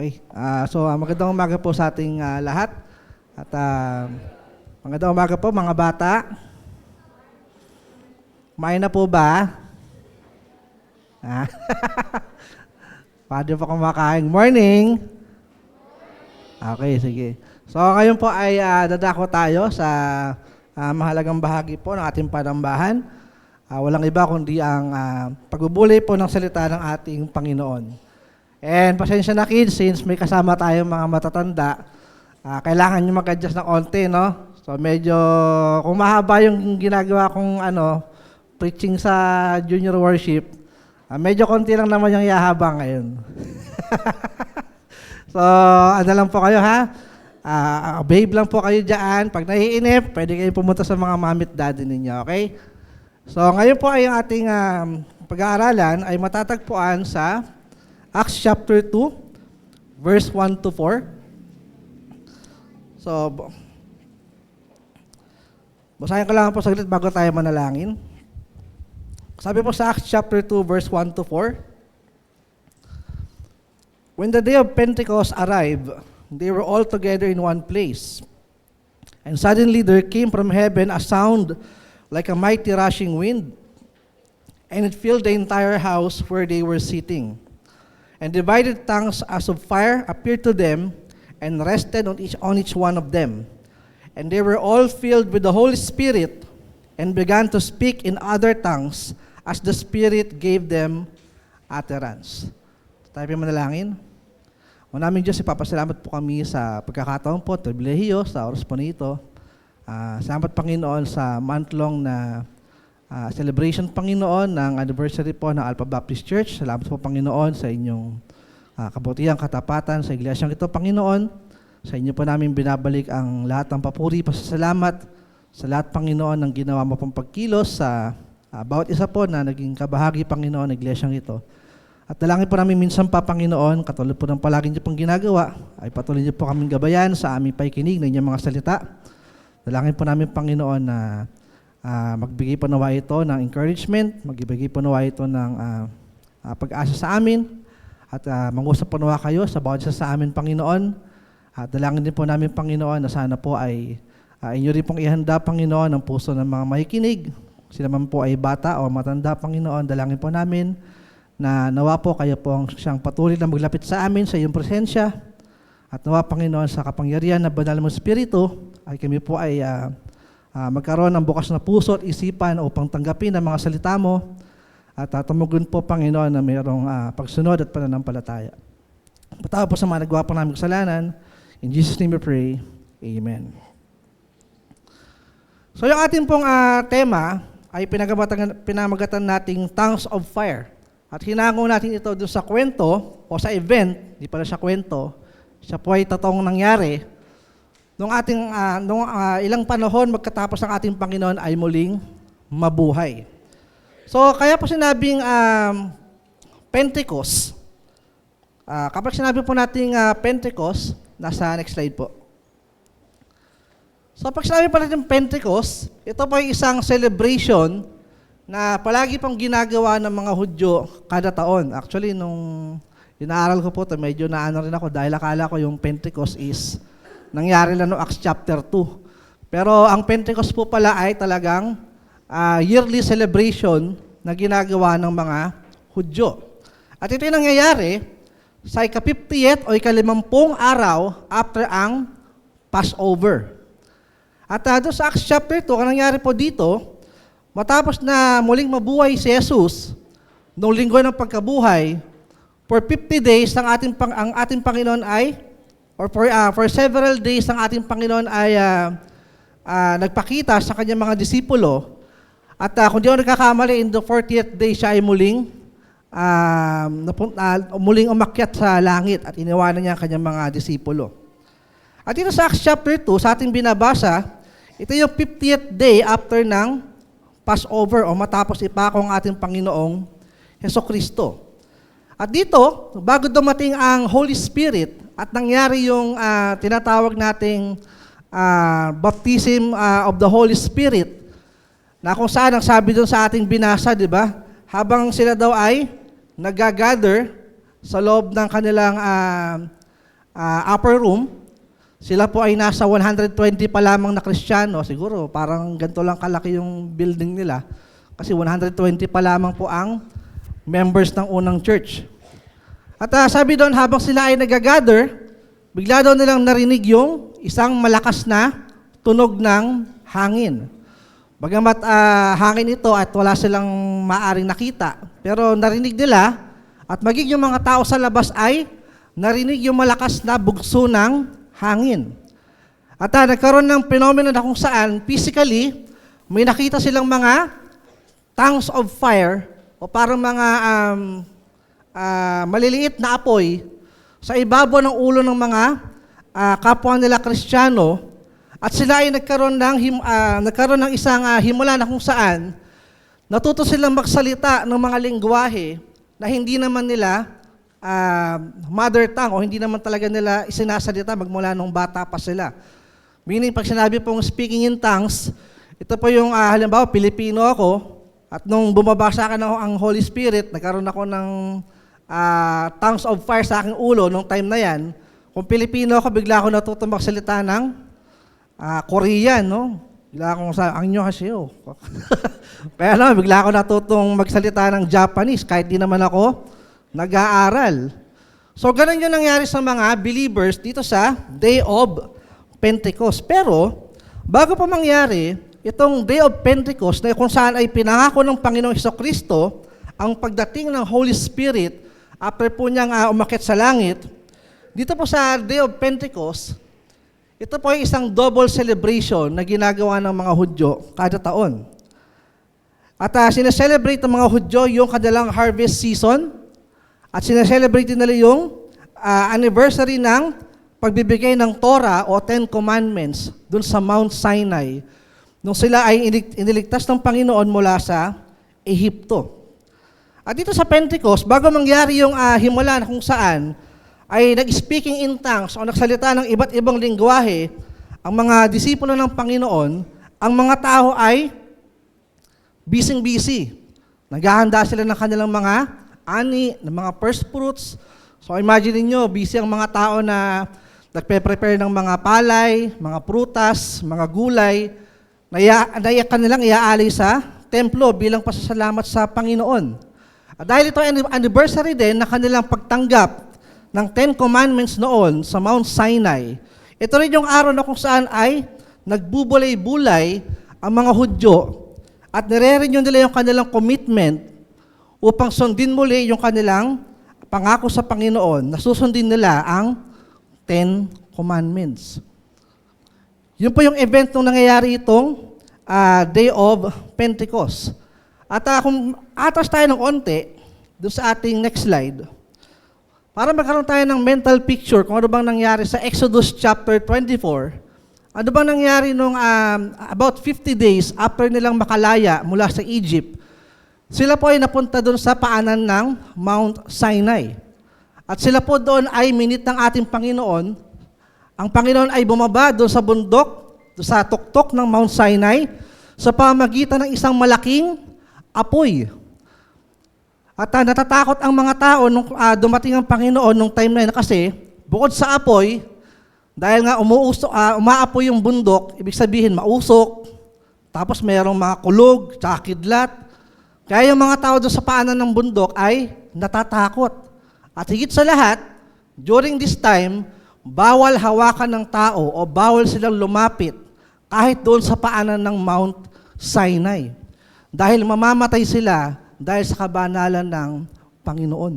Okay. Magandang umaga po sa ating lahat. At magandang umaga po mga bata. Kumain na po ba? Pwede po kumakain. Morning! Okay, sige. So ngayon po ay dadako tayo sa mahalagang bahagi po ng ating panambahan. Walang iba kundi ang pagbubulay po ng salita ng ating Panginoon. And pasensya na kids, since may kasama tayong mga matatanda, kailangan nyo mag-adjust ng konti, no? So medyo, kung mahaba yung ginagawa kong preaching sa junior worship, medyo konti lang naman yung yahabang ngayon. So, lang po kayo ha? Babe lang po kayo dyan. Pag naiinip, pwede kayo pumunta sa mga mommy at daddy ninyo, okay? So, ngayon po ay ang ating pag-aaralan ay matatagpuan sa Acts chapter 2, verse 1 to 4. So, basahin ko lang po saglit bago tayo manalangin. Sabi po sa Acts chapter 2, verse 1 to 4, when the day of Pentecost arrived, they were all together in one place. And suddenly there came from heaven a sound like a mighty rushing wind, and it filled the entire house where they were sitting. And divided tongues as of fire appeared to them and rested on each one of them. And they were all filled with the Holy Spirit and began to speak in other tongues as the Spirit gave them utterance. Tayo po manalangin. Maraming Diyos, ipapasalamat po kami sa pagkakataon po, pribilehiyo, sa oras po nito. Salamat Panginoon sa month-long na celebration, Panginoon, ng anniversary po ng Alpha Baptist Church. Salamat po, Panginoon, sa inyong kabutihan, katapatan sa iglesyang ito, Panginoon. Sa inyo po namin binabalik ang lahat ng papuri, pasasalamat sa lahat, Panginoon, ng ginawa mo pong pagkilos sa bawat isa po na naging kabahagi, Panginoon, ng iglesyang ito. At dalangin po namin minsan pa, Panginoon, katulad po ng palagi niyo pong ginagawa, ay patuloy niyo po kaming gabayan sa aming paikinig ng inyong mga salita. Dalangin po namin, Panginoon, na magbigay po nawa ito ng encouragement, magbigay po nawa ito ng pag-asa sa amin, at mangusap po nawa kayo sa bawat isa sa amin, Panginoon. At dalangin din po namin, Panginoon, na sana po ay inyo rin pong ihanda, Panginoon, ang puso ng mga makikinig. Sila man po ay bata o matanda, Panginoon, dalangin po namin na nawa po kayo po ang siyang patuloy na maglapit sa amin sa iyong presensya. At nawa, Panginoon, sa kapangyarihan na banal mong Espiritu, ay kami po ay magkaroon ng bukas na puso at isipan upang tanggapin ang mga salita mo at tumugon po, Panginoon, na mayroong pagsunod at pananampalataya. Patawa po sa mga nagawa po namin kasalanan. In Jesus' name we pray. Amen. So yung ating pong tema ay pinamagatan nating Tongues of Fire. At hinango natin ito doon sa kwento o sa event, di pala siya kwento, siya po ay totoong nangyari. Nung ilang panahon magkatapos ang ating Panginoon ay muling mabuhay. So kaya po sinabing Pentecost. Kapag sinabi po nating Pentecost, nasa next slide po. So pag sinabi po natin Pentecost, ito po ay isang celebration na palagi pong ginagawa ng mga Hudyo kada taon. Actually, nung inaaral ko po ito, medyo naano rin ako dahil akala ko yung Pentecost is nangyari lang no Acts chapter 2. Pero ang Pentecost po pala ay talagang yearly celebration na ginagawa ng mga Hudyo. At ito yung nangyayari sa ika-50th o ika-50 araw after ang Passover. At doon sa Acts chapter 2, ang nangyari po dito, matapos na muling mabuhay si Jesus noong linggo ng pagkabuhay, for 50 days ang ating Panginoon ay for several days ang ating Panginoon ay nagpakita sa kanyang mga disipulo. At kung di ako nagkakamali, in the 40th day siya ay muling umakyat sa langit at iniwanan niya ang kanyang mga disipulo. At dito sa Acts chapter 2, sa ating binabasa, ito yung 50th day after ng Passover o matapos ipako ang ating Panginoong Hesukristo. At dito, bago dumating ang Holy Spirit at nangyari yung tinatawag nating baptism of the Holy Spirit, na kung saan ang sabi doon sa ating binasa, di ba? Habang sila daw ay nag-gather sa loob ng kanilang upper room. Sila po ay nasa 120 pa lamang na Kristiyano. Siguro parang ganito lang kalaki yung building nila. Kasi 120 pa lamang po ang members ng unang church. At sabi doon, habang sila ay nag-gather, bigla daw nilang narinig yung isang malakas na tunog ng hangin. Bagamat hangin ito at wala silang maaring nakita, pero narinig nila at maging yung mga tao sa labas ay narinig yung malakas na bugso ng hangin. At nagkaroon ng phenomena na kung saan physically may nakita silang mga tongues of fire o parang mga maliliit na apoy sa ibabaw ng ulo ng mga kapwa nila Kristiyano. At sila ay nagkaroon ng isang himala na kung saan natuto silang magsalita ng mga lingwahe na hindi naman nila mother tongue o hindi naman talaga nila isinasalita magmula nung bata pa sila. Meaning, pag sinabi pong speaking in tongues, ito po yung halimbawa, Pilipino ako, at nung bumaba sa akin ang Holy Spirit, nagkaroon ako ng tongues of fire sa aking ulo nung time na yan. Kung Pilipino ako, bigla ako natutong magsalita ng Korean, no? Bigla akong ang nyo kasi, oh. Kaya naman, bigla ako natutong magsalita ng Japanese kahit di naman ako nag-aaral. So, ganun yung nangyari sa mga believers dito sa Day of Pentecost. Pero, bago pa mangyari, itong Day of Pentecost na kung saan ay pinangako ng Panginoong Hesukristo ang pagdating ng Holy Spirit after po niyang umakyat sa langit, dito po sa Day of Pentecost, ito po ay isang double celebration na ginagawa ng mga Hudyo kada taon. At sineselebrate ng mga Hudyo yung kanilang harvest season at sineselebrate nila yung anniversary ng pagbibigay ng Torah o Ten Commandments dun sa Mount Sinai nung sila ay iniligtas ng Panginoon mula sa Ehipto. At dito sa Pentecost, bago mangyari yung himala na kung saan ay nag-speaking in tongues o nagsalita ng iba't ibang lingwahe ang mga disipulo ng Panginoon, ang mga tao ay busy. Naghahanda sila ng kanilang mga ani, ng mga first fruits. So imagine niyo, busy ang mga tao na nagpe-prepare ng mga palay, mga prutas, mga gulay, na kanilang iaalay sa templo bilang pasasalamat sa Panginoon. At dahil ito ay anniversary din na kanilang pagtanggap ng Ten Commandments noon sa Mount Sinai, ito rin yung araw na kung saan ay nagbubulay-bulay ang mga Hudyo at nire-renew nila yung kanilang commitment upang sundin muli yung kanilang pangako sa Panginoon na susundin nila ang Ten Commandments. Yun po yung event nung nangyayari itong Day of Pentecost. At kung atas tayo ng onte, doon sa ating next slide, para magkaroon tayo ng mental picture kung ano bang nangyari sa Exodus chapter 24, ano bang nangyari nung about 50 days after nilang makalaya mula sa Egypt, sila po ay napunta doon sa paanan ng Mount Sinai. At sila po doon ay minit ng ating Panginoon. Ang Panginoon ay bumaba doon sa bundok, doon sa tuktok ng Mount Sinai, sa pamagitan ng isang malaking apoy. At natatakot ang mga tao nung dumating ang Panginoon nung time na yun kasi bukod sa apoy, dahil nga umaapoy yung bundok, ibig sabihin mausok, tapos mayroong mga kulog, tsaka kidlat. Kaya yung mga tao doon sa paanan ng bundok ay natatakot. At higit sa lahat, during this time, bawal hawakan ng tao o bawal silang lumapit kahit doon sa paanan ng Mount Sinai. Dahil mamamatay sila dahil sa kabanalan ng Panginoon.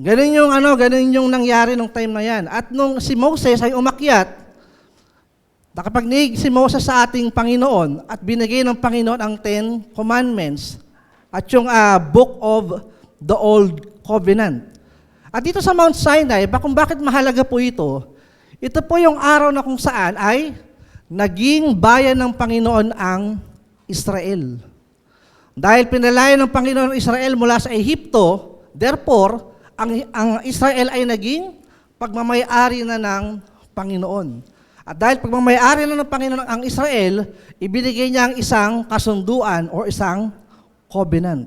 Ganun yung nangyari nung time na yan. At nung si Moses ay umakyat, nakapagnig si Moses sa ating Panginoon at binigay ng Panginoon ang Ten Commandments at yung Book of the Old Covenant. At dito sa Mount Sinai, kung bakit mahalaga po ito po yung araw na kung saan ay naging bayan ng Panginoon ang Israel. Dahil pinalaya ng Panginoon ng Israel mula sa Ehipto, therefore, ang Israel ay naging pagmamay-ari na ng Panginoon. At dahil pagmamay-ari na ng Panginoon ang Israel, ibinigay niya ang isang kasunduan o isang covenant.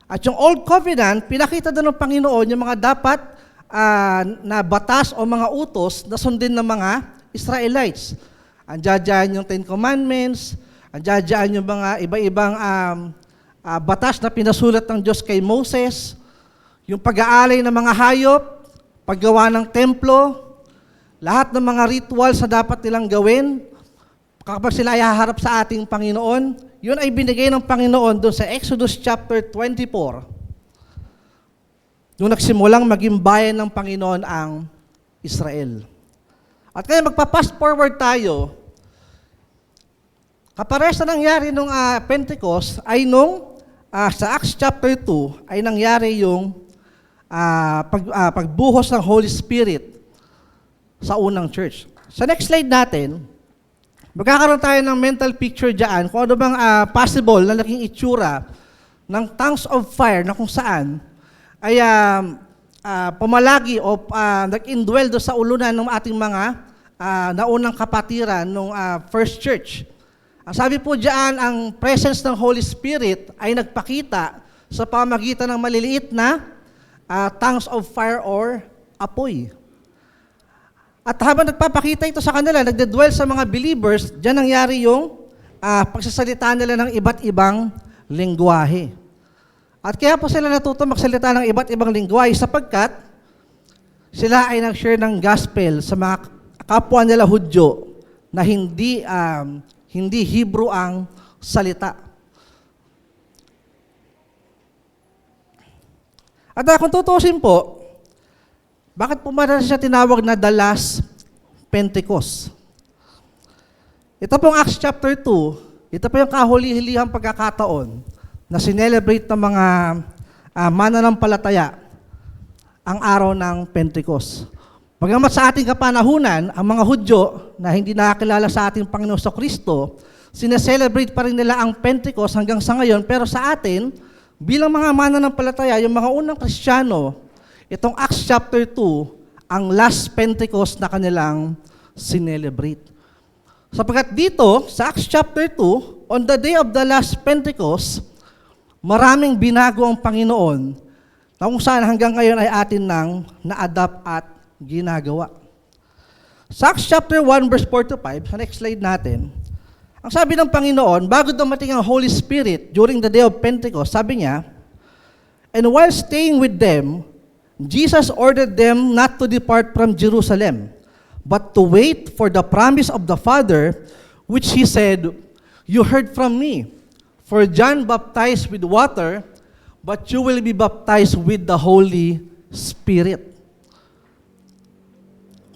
At yung Old Covenant, pinakita doon ng Panginoon yung mga dapat na batas o mga utos na sundin ng mga Israelites. Andiyan dyan yung Ten Commandments, andiyan dyan yung mga iba-ibang batas na pinasulat ng Diyos kay Moses, yung pag-aalay ng mga hayop, paggawa ng templo, lahat ng mga rituals na dapat nilang gawin kapag sila ay haharap sa ating Panginoon, yun ay binigay ng Panginoon doon sa Exodus chapter 24. Doon nagsimulang maging bayan ng Panginoon ang Israel. At kaya magpa-fast forward tayo, kapares na nangyari nung Pentecost ay nung sa Acts chapter 2 ay nangyari yung pagbuhos ng Holy Spirit sa unang church. Sa next slide natin, magkakaroon tayo ng mental picture dyan kung ano bang possible na naging itsura ng tongues of fire na kung saan ay pumalagi o nag-indwell do sa ulunan ng ating mga naunang kapatiran ng first church. Ang sabi po dyan, ang presence ng Holy Spirit ay nagpakita sa pamagitan ng maliliit na tongues of fire or apoy. At habang nagpapakita ito sa kanila, nagdedwell sa mga believers, dyan nangyari yung pagsasalita nila ng iba't ibang lengguwahe. At kaya po sila natuto magsalita ng iba't ibang lengguwahe sapagkat sila ay nag-share ng gospel sa mga kapwa nila Hudyo na hindi Hebrew ang salita. At kung tutusin po, bakit po siya tinawag na the last Pentecost? Ito pong Acts chapter 2, ito po yung kahuli-hilihang pagkakataon na sinelebrate ng mga mananampalataya ang araw ng Pentecost. Bagamat sa ating kapanahunan, ang mga Hudyo na hindi nakakilala sa ating Panginoon Kristo, sineselebrate pa rin nila ang Pentecost hanggang sa ngayon, pero sa atin, bilang mga mananampalataya, yung mga unang Kristiyano, itong Acts chapter 2, ang last Pentecost na kanilang sinelebrate. Sapagkat dito, sa Acts chapter 2, on the day of the last Pentecost, maraming binago ang Panginoon na kung saan hanggang ngayon ay atin nang na-adapt at ginagawa. Sa Acts chapter 1, verse 4 to 5, sa next slide natin, ang sabi ng Panginoon, bago dumating ang Holy Spirit during the day of Pentecost, sabi niya, "And while staying with them, Jesus ordered them not to depart from Jerusalem, but to wait for the promise of the Father, which He said, 'You heard from me, for John baptized with water, but you will be baptized with the Holy Spirit.'"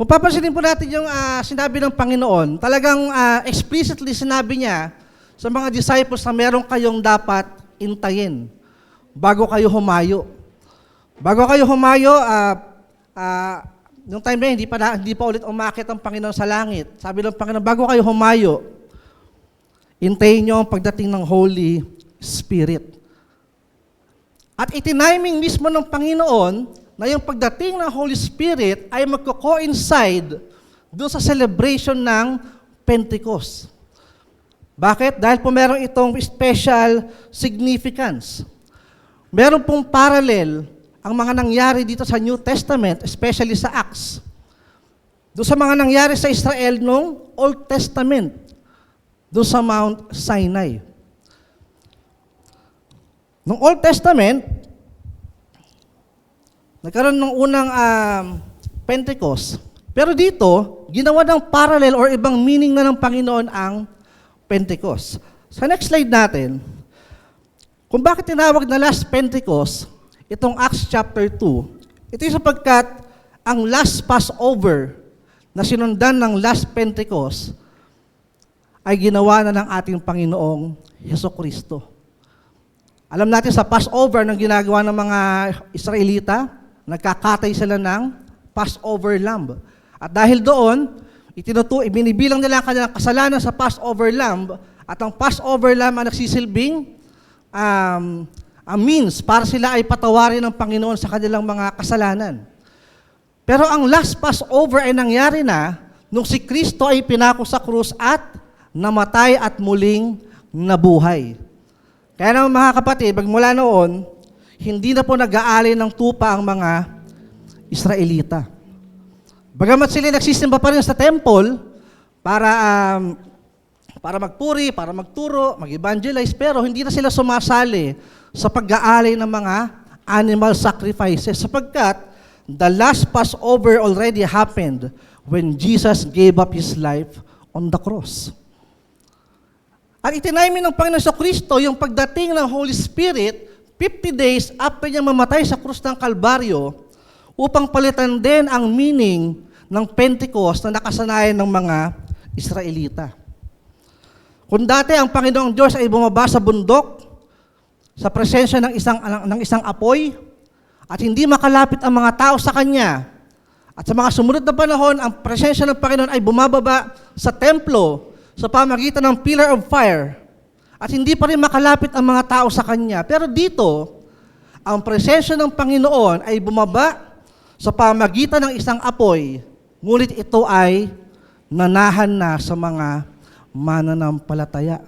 Kung papansinin po natin yung sinabi ng Panginoon, talagang explicitly sinabi niya sa mga disciples na meron kayong dapat intayin bago kayo humayo. Bago kayo humayo, nung time na hindi pa ulit umakit ang Panginoon sa langit. Sabi ng Panginoon, bago kayo humayo, intayin nyo ang pagdating ng Holy Spirit. At itiniming mismo ng Panginoon na yung pagdating ng Holy Spirit ay magko-coincide doon sa celebration ng Pentecost. Bakit? Dahil po meron itong special significance. Meron pong parallel ang mga nangyari dito sa New Testament, especially sa Acts, doon sa mga nangyari sa Israel noong Old Testament, doon sa Mount Sinai. Noong Old Testament, nagkaroon ng unang Pentecost, pero dito, ginawa ng parallel or ibang meaning na ng Panginoon ang Pentecost. Sa next slide natin, kung bakit tinawag na last Pentecost, itong Acts chapter 2, ito yung sapagkat ang last Passover na sinundan ng last Pentecost ay ginawa na ng ating Panginoong Jesucristo. Alam natin sa Passover na ginagawa ng mga Israelita, nagkakatay sila ng Passover lamb. At dahil doon, ibinibilang nila ang kanilang kasalanan sa Passover lamb at ang Passover lamb ang nagsisilbing ang means para sila ay patawarin ng Panginoon sa kanilang mga kasalanan. Pero ang last Passover ay nangyari na nung si Kristo ay pinako sa krus at namatay at muling nabuhay. Kaya naman mga kapatid, magmula noon, hindi na po nag-aalay ng tupa ang mga Israelita. Bagamat sila nagsisimba pa rin sa temple para magpuri, para magturo, mag-evangelize, pero hindi na sila sumasali sa pag-aalay ng mga animal sacrifices sapagkat the last Passover already happened when Jesus gave up His life on the cross. At itinaymin ng Panginoon Kristo yung pagdating ng Holy Spirit 50 days after niya mamatay sa krus ng Kalbaryo upang palitan din ang meaning ng Pentecost na nakasanayan ng mga Israelita. Kung dati ang Panginoong Diyos ay bumaba sa bundok sa presensya ng isang apoy at hindi makalapit ang mga tao sa Kanya, at sa mga sumunod na panahon, ang presensya ng Panginoon ay bumababa sa templo sa pamagitan ng pillar of fire at hindi pa rin makalapit ang mga tao sa Kanya. Pero dito, ang presensya ng Panginoon ay bumaba sa pamagitan ng isang apoy, ngunit ito ay nanahan na sa mga mananampalataya.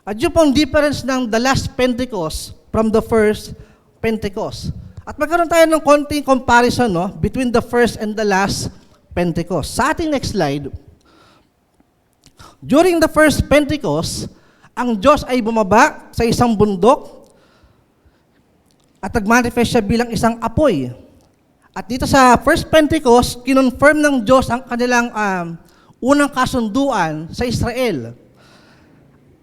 At yun pong difference ng the last Pentecost from the first Pentecost. At magkaroon tayo ng konting comparison between the first and the last Pentecost. Sa ating next slide, during the first Pentecost, ang Diyos ay bumaba sa isang bundok at nag-manifest siya bilang isang apoy. At dito sa first Pentecost, kinonfirm ng Diyos ang kanilang unang kasunduan sa Israel.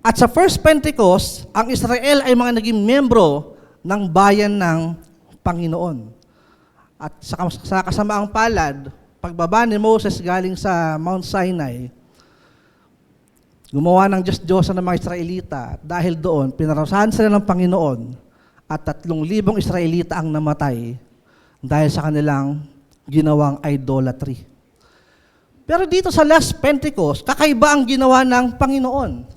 At sa first Pentecost, ang Israel ay mga naging membro ng bayan ng Panginoon. At sa kasamaang palad, pagbaba ni Moses galing sa Mount Sinai, gumawa ng Diyos-Diyosan ng mga Israelita. Dahil doon, pinarusahan sila ng Panginoon at 3,000 Israelita ang namatay dahil sa kanilang ginawang idolatry. Pero dito sa last Pentecost, kakaiba ang ginawa ng Panginoon.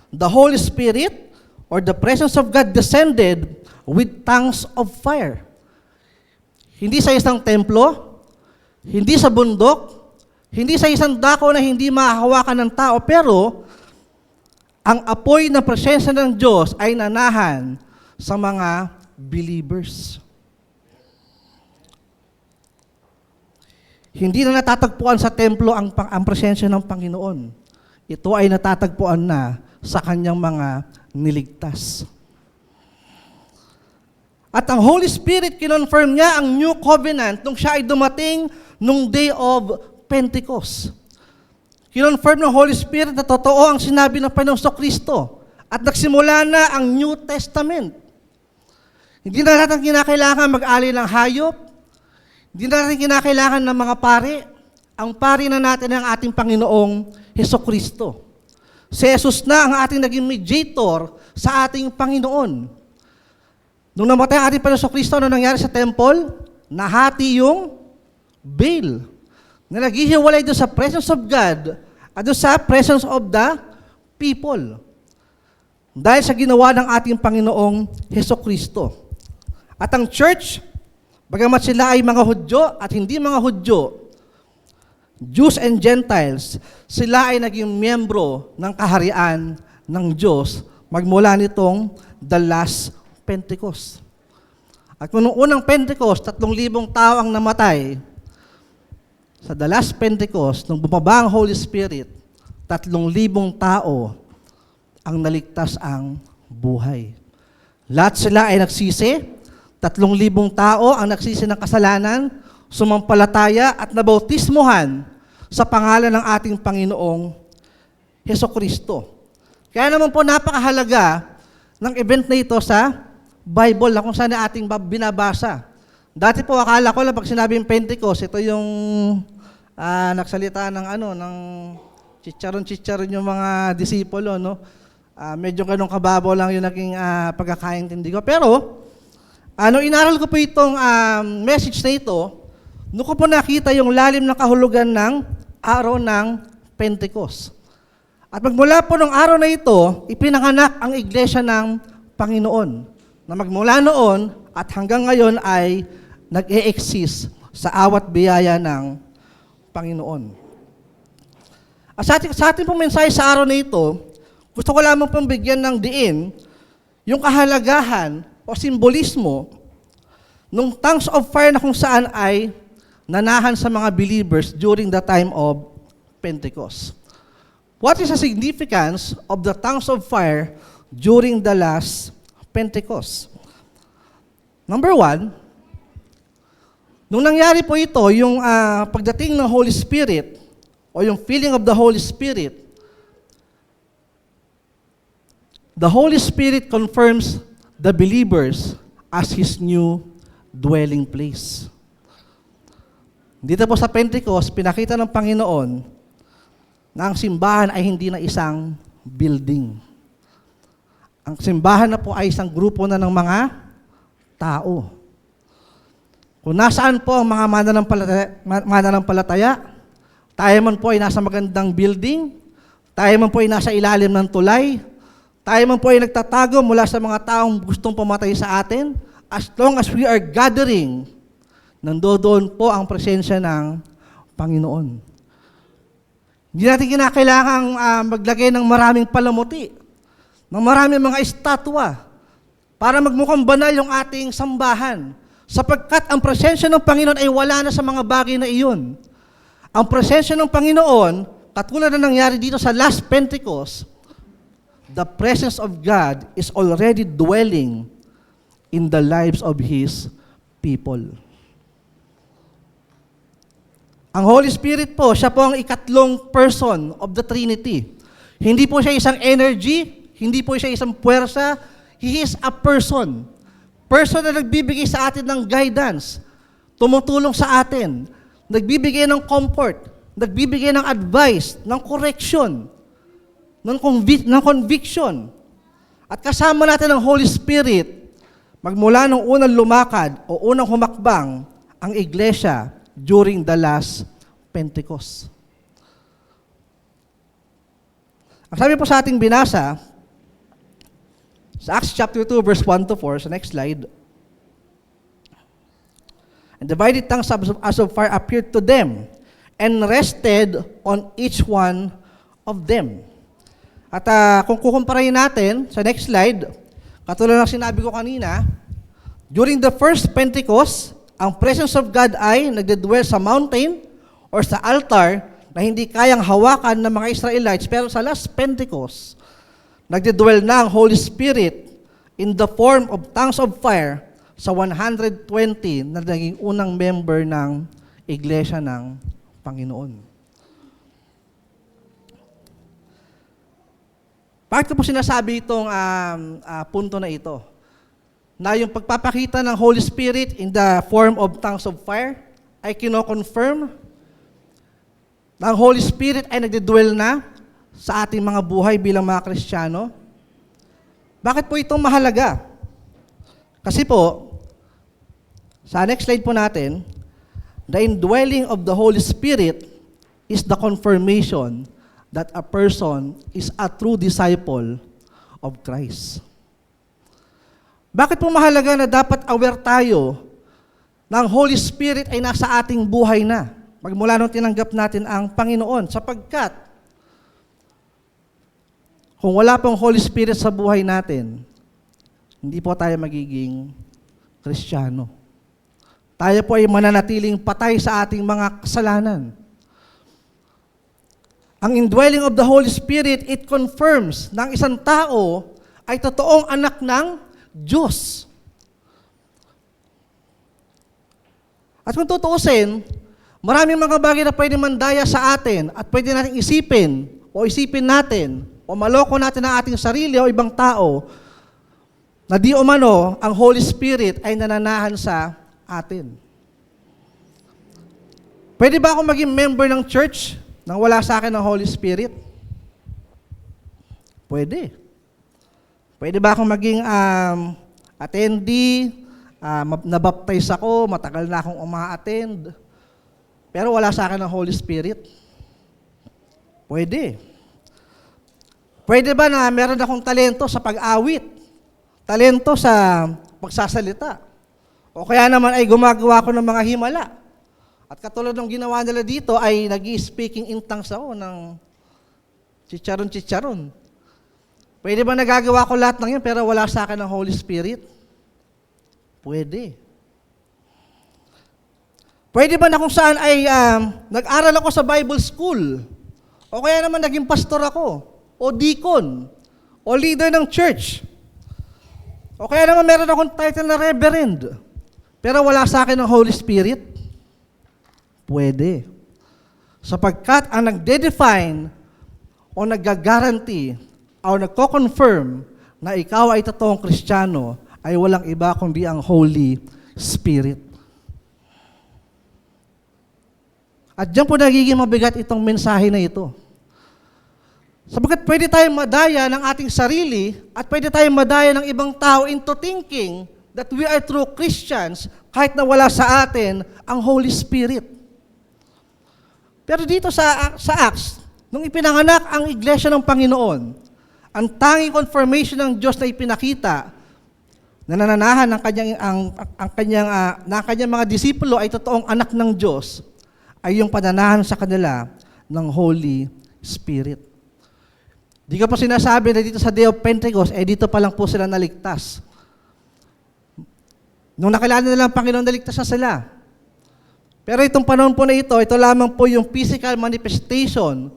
The Holy Spirit or the presence of God descended with tongues of fire. Hindi sa isang templo, hindi sa bundok, hindi sa isang dako na hindi mahahawakan ng tao, pero ang apoy na presensya ng Diyos ay nanahan sa mga believers. Hindi na natatagpuan sa templo ang presensya ng Panginoon. Ito ay natatagpuan na sa kanyang mga niligtas. At ang Holy Spirit, kinonfirm niya ang new covenant nung siya ay dumating nung day of Pentecost. Kinonfirm ng Holy Spirit na totoo ang sinabi ng Panginoong Kristo at nagsimula na ang New Testament. Hindi na natin kinakailangan mag-alay ng hayop, hindi na natin kinakailangan ng mga pari. Ang pari na natin ang ating Panginoong Kristo. Si Jesus na ang ating naging mediator sa ating Panginoon. Nung namatay ang ating Panginoong Kristo, ano nangyari sa temple? Nahati yung veil na naghihiwalay doon sa presence of God at doon sa presence of the people. Dahil sa ginawa ng ating Panginoong Kristo. At ang church, bagamat sila ay mga Hudyo at hindi mga Hudyo, Jews and Gentiles, sila ay naging miyembro ng kaharian ng Diyos magmula nitong the last Pentecost. At kung noong unang Pentecost, 3,000 tao ang namatay. Sa the last Pentecost, nung bumaba ang Holy Spirit, 3,000 tao ang naligtas ang buhay. Lahat sila ay nagsisi, 3,000 tao ang nagsisi ng kasalanan, sumampalataya at nabautismuhan sa pangalan ng ating Panginoong Kristo. Kaya naman po napakahalaga ng event na ito sa Bible na kung saan ating binabasa. Dati po akala ko lang pag sinabing Pentecost, ito yung nagsalita ng chicharon yung mga disipulo, no? Medyo ganun kababaw lang yung naging pagkakaintindi ko. Pero, inaral ko po itong message na ito, noon ko po nakita yung lalim na kahulugan ng araw ng Pentecost. At magmula po ng araw na ito, ipinanganak ang iglesia ng Panginoon na magmula noon at hanggang ngayon ay nag-e-exist sa awat biyaya ng Panginoon. At sa ating pong mensahe sa araw na ito, gusto ko lamang pong bigyan ng diin yung kahalagahan o simbolismo Nung tongues of fire na kung saan ay nanahan sa mga believers during the time of Pentecost. What is the significance of the tongues of fire during the last Pentecost? Number one, nung nangyari po ito, yung pagdating ng Holy Spirit, o yung feeling of the Holy Spirit, the Holy Spirit confirms the believers as His new dwelling place. Dito po sa Pentecost, pinakita ng Panginoon na ang simbahan ay hindi na isang building. Ang simbahan na po ay isang grupo na ng mga tao. Kung nasaan po ang mga mananampalataya, tayo man po ay nasa magandang building, tayo man po ay nasa ilalim ng tulay, tayo man po ay nagtatago mula sa mga taong gustong pumatay sa atin, as long as we are gathering, nandoon po ang presensya ng Panginoon. Hindi natin kinakailangang maglagay ng maraming palamuti, ng maraming mga estatwa, para magmukhang banal yung ating sambahan. Sapagkat ang presensya ng Panginoon ay wala na sa mga bagay na iyon. Ang presensya ng Panginoon, katulad na nangyari dito sa last Pentecost, the presence of God is already dwelling in the lives of His people. Ang Holy Spirit po, siya po ang ikatlong person of the Trinity. Hindi po siya isang energy, hindi po siya isang puwersa, He is a person. Person na nagbibigay sa atin ng guidance, tumutulong sa atin, nagbibigay ng comfort, nagbibigay ng advice, ng correction, ng conviction. At kasama natin ang Holy Spirit, magmula nung unang lumakad o unang humakbang ang iglesia during the last Pentecost. Ang sabi po sa ating binasa, sa Acts chapter 2, verse 1 to 4, sa next slide, and divided tongues as of fire appeared to them, and rested on each one of them. At kung kukumparahin natin, sa next slide, katulad ng sinabi ko kanina, during the first Pentecost, ang presence of God ay nagdedwell sa mountain or sa altar na hindi kayang hawakan ng mga Israelites. Pero sa last Pentecost, nagdedwell na ang Holy Spirit in the form of tongues of fire sa 120 na naging unang member ng Iglesia ng Panginoon. Bakit ko po sinasabi itong punto na ito? Na yung pagpapakita ng Holy Spirit in the form of tongues of fire ay kino-confirm na ang Holy Spirit ay nagdedwell na sa ating mga buhay bilang mga Kristiyano. Bakit po itong mahalaga? Kasi po, sa next slide po natin, the indwelling of the Holy Spirit is the confirmation that a person is a true disciple of Christ. Bakit po mahalaga na dapat aware tayo na ang Holy Spirit ay nasa ating buhay na magmula nung tinanggap natin ang Panginoon? Sapagkat kung wala pong Holy Spirit sa buhay natin, hindi po tayo magiging Kristiyano. Tayo po ay mananatiling patay sa ating mga kasalanan. Ang indwelling of the Holy Spirit, it confirms na ang isang tao ay totoong anak ng Diyos. At kung tutuusin, maraming mga bagay na pwede mandaya sa atin at pwede natin isipin natin o maloko natin ang ating sarili o ibang tao na di umano ang Holy Spirit ay nananahan sa atin. Pwede ba ako maging member ng church nang wala sa akin ang Holy Spirit? Pwede. Pwede ba akong maging attendee, nabaptize ako, matagal na akong uma-attend, pero wala sa akin ang Holy Spirit? Pwede. Pwede ba na meron akong talento sa pag-awit, talento sa pagsasalita, o kaya naman ay gumagawa ko ng mga himala? At katulad ng ginawa nila dito ay nag-i-speaking in tongues ako ng chicharon-chicharon. Pwede ba nagagawa ko lahat ng yan pero wala sa akin ang Holy Spirit? Pwede. Pwede ba na kung saan ay nag-aral ako sa Bible school? O kaya naman naging pastor ako? O deacon? O leader ng church? O kaya naman meron akong title na reverend? Pero wala sa akin ng Holy Spirit? Pwede. Sapagkat ang nagde-define o nag-guarantee o nagko-confirm na ikaw ay totoong Kristiyano ay walang iba kundi ang Holy Spirit. At diyan po nagiging mabigat itong mensahe na ito. Sapagkat pwede tayong madaya ng ating sarili at pwede tayong madaya ng ibang tao into thinking that we are true Christians kahit na wala sa atin ang Holy Spirit. Pero dito sa Acts, nung ipinanganak ang iglesia ng Panginoon, ang tanging confirmation ng Diyos na ipinakita na nananahan ng kanyang mga disipulo ay totoong anak ng Diyos, ay yung pananahan sa kanila ng Holy Spirit. Di ka pa sinasabi na dito sa Day of Pentecost, dito pa lang po sila naligtas. Nung nakilala nila ang Panginoon, naligtas na sila. Pero itong panahon po na ito lamang po yung physical manifestation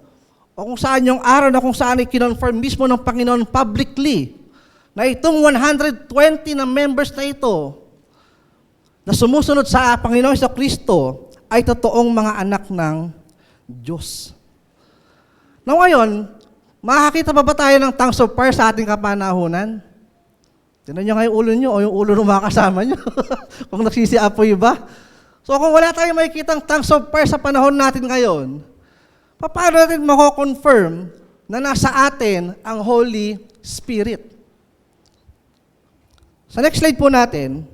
o kung saan yung araw na kung saan i-confirm mismo ng Panginoon publicly na itong 120 na members na ito na sumusunod sa Panginoon Kristo ay totoong mga anak ng Diyos. Now ngayon, makakita pa ba tayo ng tongues of fire sa ating kapanahunan? Tignan nyo nga yung ulo nyo o yung ulo ng mga kasama nyo kung nagsisiapoy ba? So kung wala tayong makikitang tongues of fire sa panahon natin ngayon, paano natin mako-confirm na nasa atin ang Holy Spirit? Sa next slide po natin,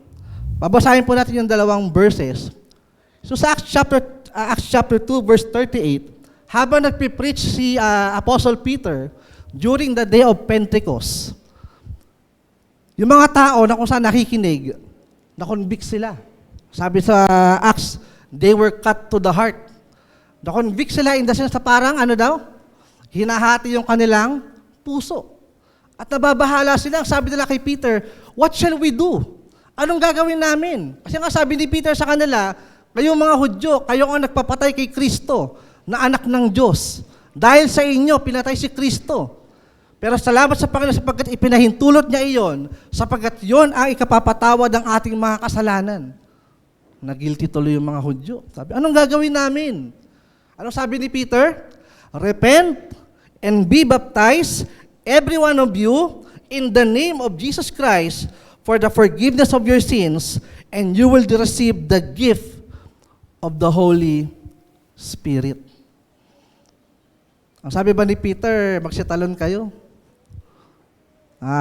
babasahin po natin yung dalawang verses. So sa Acts chapter 2, verse 38, habang nagpipreach si Apostle Peter during the day of Pentecost, yung mga tao na kung saan nakikinig, na-convict sila. Sabi sa Acts, they were cut to the heart. Na-convict sila in the sense na parang hinahati yung kanilang puso. At nababahala sila. Sabi nila kay Peter, what shall we do? Anong gagawin namin? Kasi nga sabi ni Peter sa kanila, kayong mga Hudyo, kayo ang nagpapatay kay Kristo na anak ng Diyos. Dahil sa inyo, pinatay si Kristo. Pero salamat sa Panginoon sapagkat ipinahintulot niya iyon, sapagkat yon ang ikapapatawad ng ating mga kasalanan. Nag-guilty tuloy yung mga Hudyo. Sabi, anong gagawin namin? Anong sabi ni Peter? Repent and be baptized, every one of you, in the name of Jesus Christ, for the forgiveness of your sins, and you will receive the gift of the Holy Spirit. Ang sabi ba ni Peter, magsitalon kayo?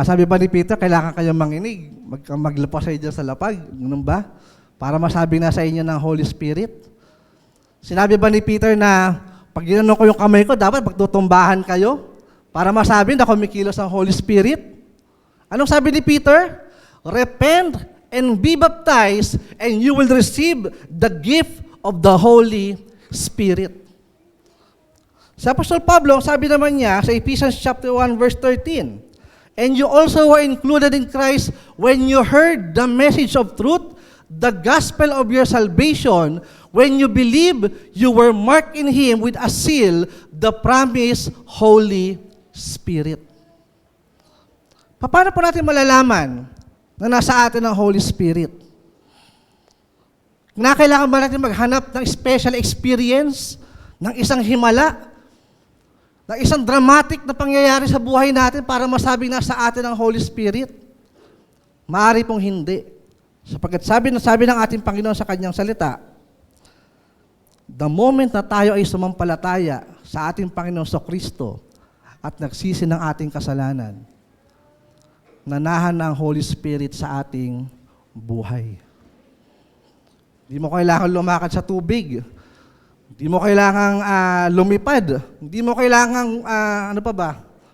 Sabi ba ni Peter, kailangan kayong manginig, maglapas kayo dyan sa lapag, ganun ba? Para masabi na sa inyo ng Holy Spirit. Sinabi ba ni Peter na pag ginano ko yung kamay ko, dapat magtutumbahan kayo para masabi na kumikilos ang Holy Spirit? Anong sabi ni Peter? Repent and be baptized and you will receive the gift of the Holy Spirit. Sa Apostol Pablo, sabi naman niya sa Ephesians chapter 1 verse 13, and you also were included in Christ when you heard the message of truth, the gospel of your salvation. When you believe, you were marked in Him with a seal, the promised Holy Spirit. Paano po natin malalaman na nasa atin ang Holy Spirit? Kailangan ba natin maghanap ng special experience, ng isang himala, ng isang dramatic na pangyayari sa buhay natin para masabing nasa atin ang Holy Spirit? Maaari pong hindi. Sapagkat sabi ng ating Panginoon sa Kanyang salita, the moment na tayo ay sumampalataya sa ating Panginoon Kristo at nagsisi ng ating kasalanan, nanahan na ang Holy Spirit sa ating buhay. Hindi mo kailangan lumakad sa tubig. Hindi mo kailangang lumipad. Hindi mo kailangang,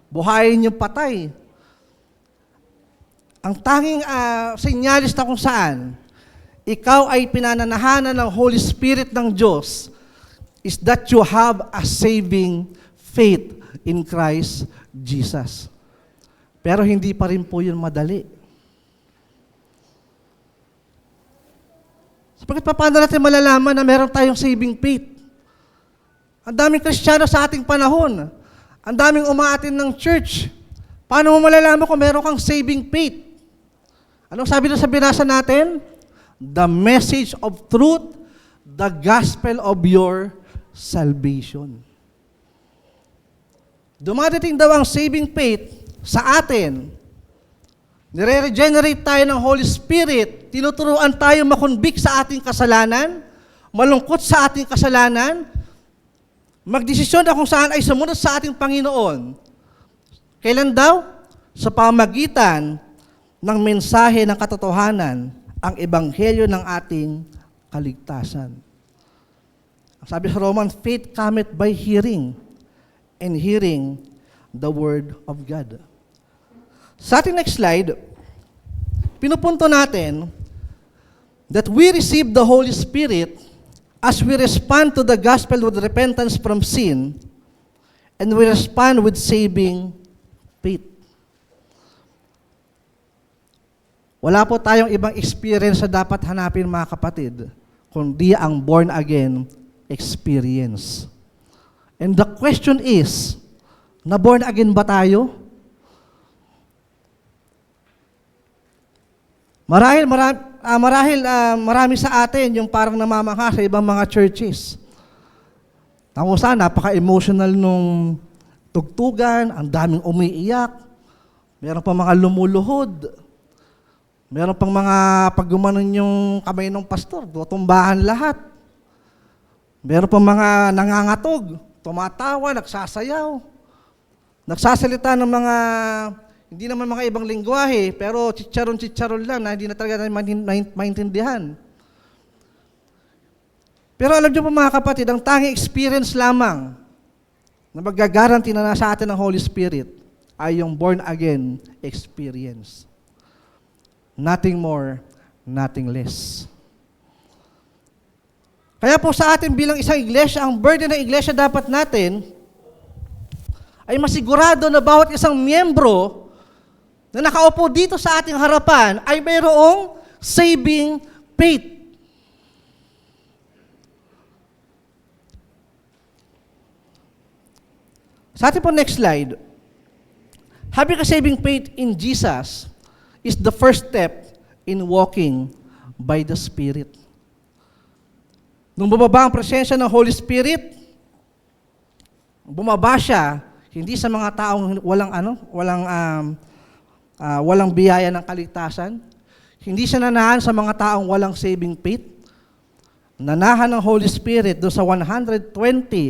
buhayin yung patay. Ang tanging senyalis na kung saan ikaw ay pinananahanan ng Holy Spirit ng Diyos is that you have a saving faith in Christ Jesus. Pero hindi pa rin po yun madali. Bakit paano natin malalaman na meron tayong saving faith? Ang daming Kristiyano sa ating panahon. Ang daming umaatin ng church. Paano mo malalaman kung meron kang saving faith? Anong sabi doon sa binasa natin? The message of truth, the gospel of your salvation. Dumadating daw ang saving faith sa atin. Nire-regenerate tayo ng Holy Spirit. Tinuturuan tayo makonvict sa ating kasalanan, malungkot sa ating kasalanan, magdesisyon na kung saan ay sumunod sa ating Panginoon. Kailan daw? Sa pamagitan ng mensahe ng katotohanan, ang ebanghelyo ng ating kaligtasan. Sabi sa Roman, faith cometh by hearing, and hearing the word of God. Sa ating next slide, pinupunto natin that we receive the Holy Spirit as we respond to the gospel with repentance from sin, and we respond with saving faith. Wala po tayong ibang experience na dapat hanapin, mga kapatid, kundi ang born again experience. And the question is, na born again ba tayo? Marami sa atin yung parang namamangha sa ibang mga churches. Kung saan, napaka-emotional nung tugtugan, ang daming umiiyak, meron pang mga lumuluhod, meron pang mga pag gumanon yung kamay ng pastor, tutumbahan lahat. Meron pang mga nangangatog, tumatawa, nagsasayaw, nagsasalita ng mga hindi naman mga ibang lingwahe, pero chicharon-chicharon lang na hindi na talaga maintindihan. Pero alam niyo po, mga kapatid, ang tanging experience lamang na mag-guarantee na nasa atin ng Holy Spirit ay yung born-again experience. Nothing more, nothing less. Kaya po sa atin bilang isang iglesia, ang burden ng iglesia dapat natin ay masigurado na bawat isang miyembro na nakaupo dito sa ating harapan ay mayroong saving faith. Sa ating po next slide, having a saving faith in Jesus is the first step in walking by the Spirit. Nung bumaba ang presensya ng Holy Spirit, bumaba siya hindi sa mga taong walang biyaya ng kaligtasan. Hindi siya nanahan sa mga taong walang saving faith. Nanahan ng Holy Spirit doon sa 120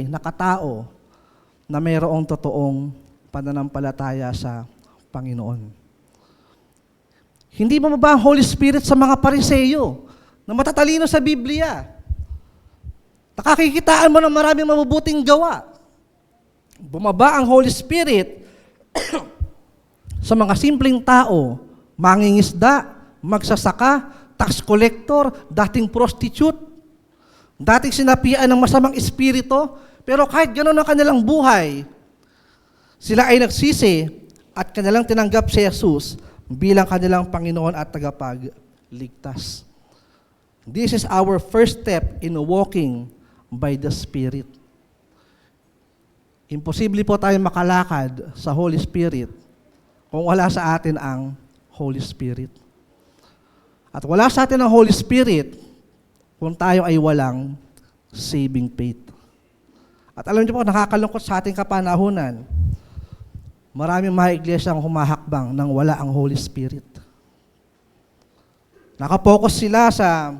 na katao na mayroong totoong pananampalataya sa Panginoon. Hindi bumaba ang Holy Spirit sa mga Pariseyo na matatalino sa Biblia. Nakakikitaan mo ng maraming mabubuting gawa. Bumaba ang Holy Spirit sa mga simpleng tao, mangingisda, magsasaka, tax collector, dating prostitute, dating sinapian ng masamang espiritu, pero kahit gano'n ang kanilang buhay, sila ay nagsisi at kanilang tinanggap si Jesus bilang kanilang Panginoon at tagapagligtas. This is our first step in walking by the Spirit. Imposible po tayo makalakad sa Holy Spirit kung wala sa atin ang Holy Spirit. At wala sa atin ang Holy Spirit kung tayo ay walang saving faith. At alam niyo po, nakakalungkot sa ating kapanahunan, maraming mga iglesia ang humahakbang nang wala ang Holy Spirit. Nakapokus sila sa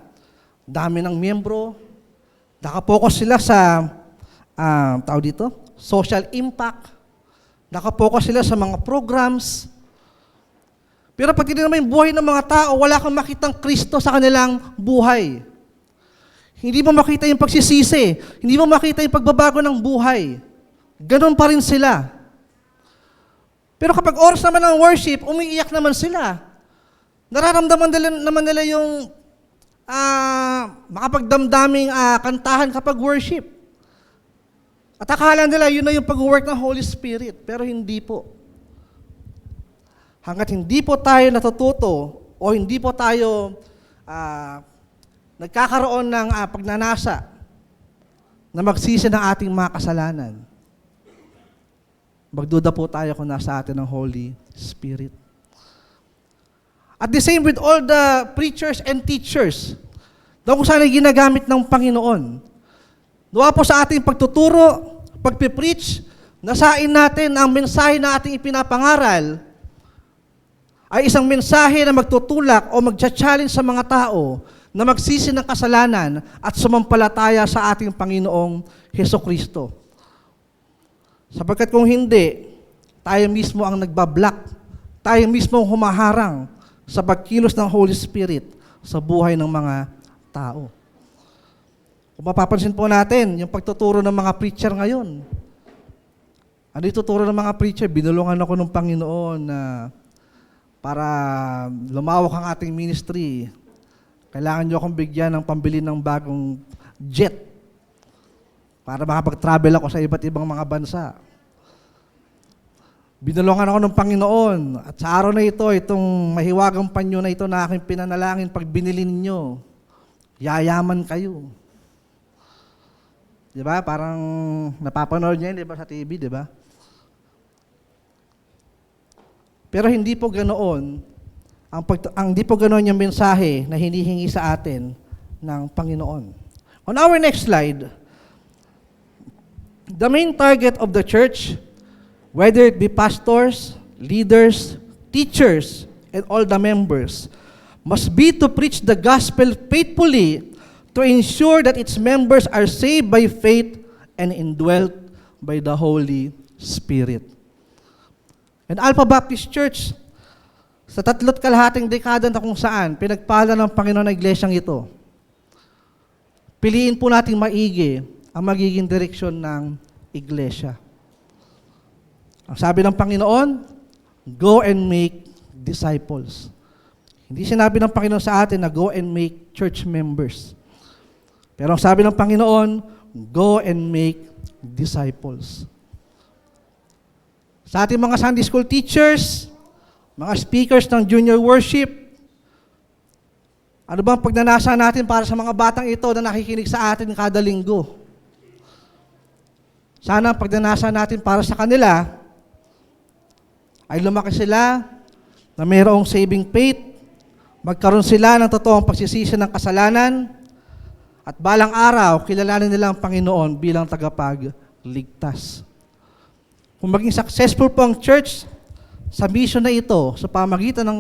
dami ng miyembro, nakapokus sila sa social impact, nakapokus sila sa mga programs. Pero pag tinignan mo yung buhay ng mga tao, wala kang makitang Kristo sa kanilang buhay. Hindi mo makita yung pagsisisi, hindi mo makita yung pagbabago ng buhay. Ganon pa rin sila. Pero kapag oras naman ng worship, umiiyak naman sila. Nararamdaman naman nila yung makapagdamdaming kantahan kapag worship. At akala nila yun na yung pag-work ng Holy Spirit, pero hindi po. Hanggat hindi po tayo natututo o hindi po tayo nagkakaroon ng pagnanasa na magsisi ng ating mga kasalanan, magduda po tayo kung nasa atin ang Holy Spirit. At the same with all the preachers and teachers, kung saan ay ginagamit ng Panginoon. Nawa po sa ating pagtuturo, pagpipreach, nasain natin ang mensahe na ating ipinapangaral ay isang mensahe na magtutulak o magcha-challenge sa mga tao na magsisi ng kasalanan at sumampalataya sa ating Panginoong Hesukristo. Sapagkat kung hindi, tayo mismo ang nagbablock, tayo mismo ang humaharang sa pagkilos ng Holy Spirit sa buhay ng mga tao. Kung mapapansin po natin, yung pagtuturo ng mga preacher ngayon, ano ituturo ng mga preacher? Binulungan ako ng Panginoon na para lumawak ang ating ministry, kailangan nyo akong bigyan ng pambili ng bagong jet para makapag-travel ako sa iba't ibang mga bansa. Binulungan ako ng Panginoon at sa araw na ito, itong mahiwagang panyo na ito na aking pinanalangin, pag binili ninyo, yayaman kayo. Di ba? Parang napapanood niya yun, di ba, sa TV, di ba? Pero hindi po ganoon hindi po ganoon yung mensahe na hinihingi sa atin ng Panginoon. On our next slide, the main target of the church, whether it be pastors, leaders, teachers, and all the members, must be to preach the gospel faithfully to ensure that its members are saved by faith and indwelt by the Holy Spirit. And Alpha Baptist Church, sa 3 kalahating dekada na kung saan pinagpala ng Panginoon na iglesyang ito, piliin po nating maigi ang magiging direksyon ng iglesia. Ang sabi ng Panginoon, go and make disciples. Hindi sinabi ng Panginoon sa atin na go and make church members. Pero ang sabi ng Panginoon, go and make disciples. Sa ating mga Sunday school teachers, mga speakers ng junior worship, ano bang pagnanasa natin para sa mga batang ito na nakikinig sa atin kada linggo? Sana ang pagnanasa natin para sa kanila ay lumaki sila na mayroong saving faith, magkaroon sila ng totoong pagsisisi ng kasalanan, at balang araw, kilalanin nila ang Panginoon bilang tagapagligtas. Kung maging successful po ang church sa mission na ito, sa pamagitan ng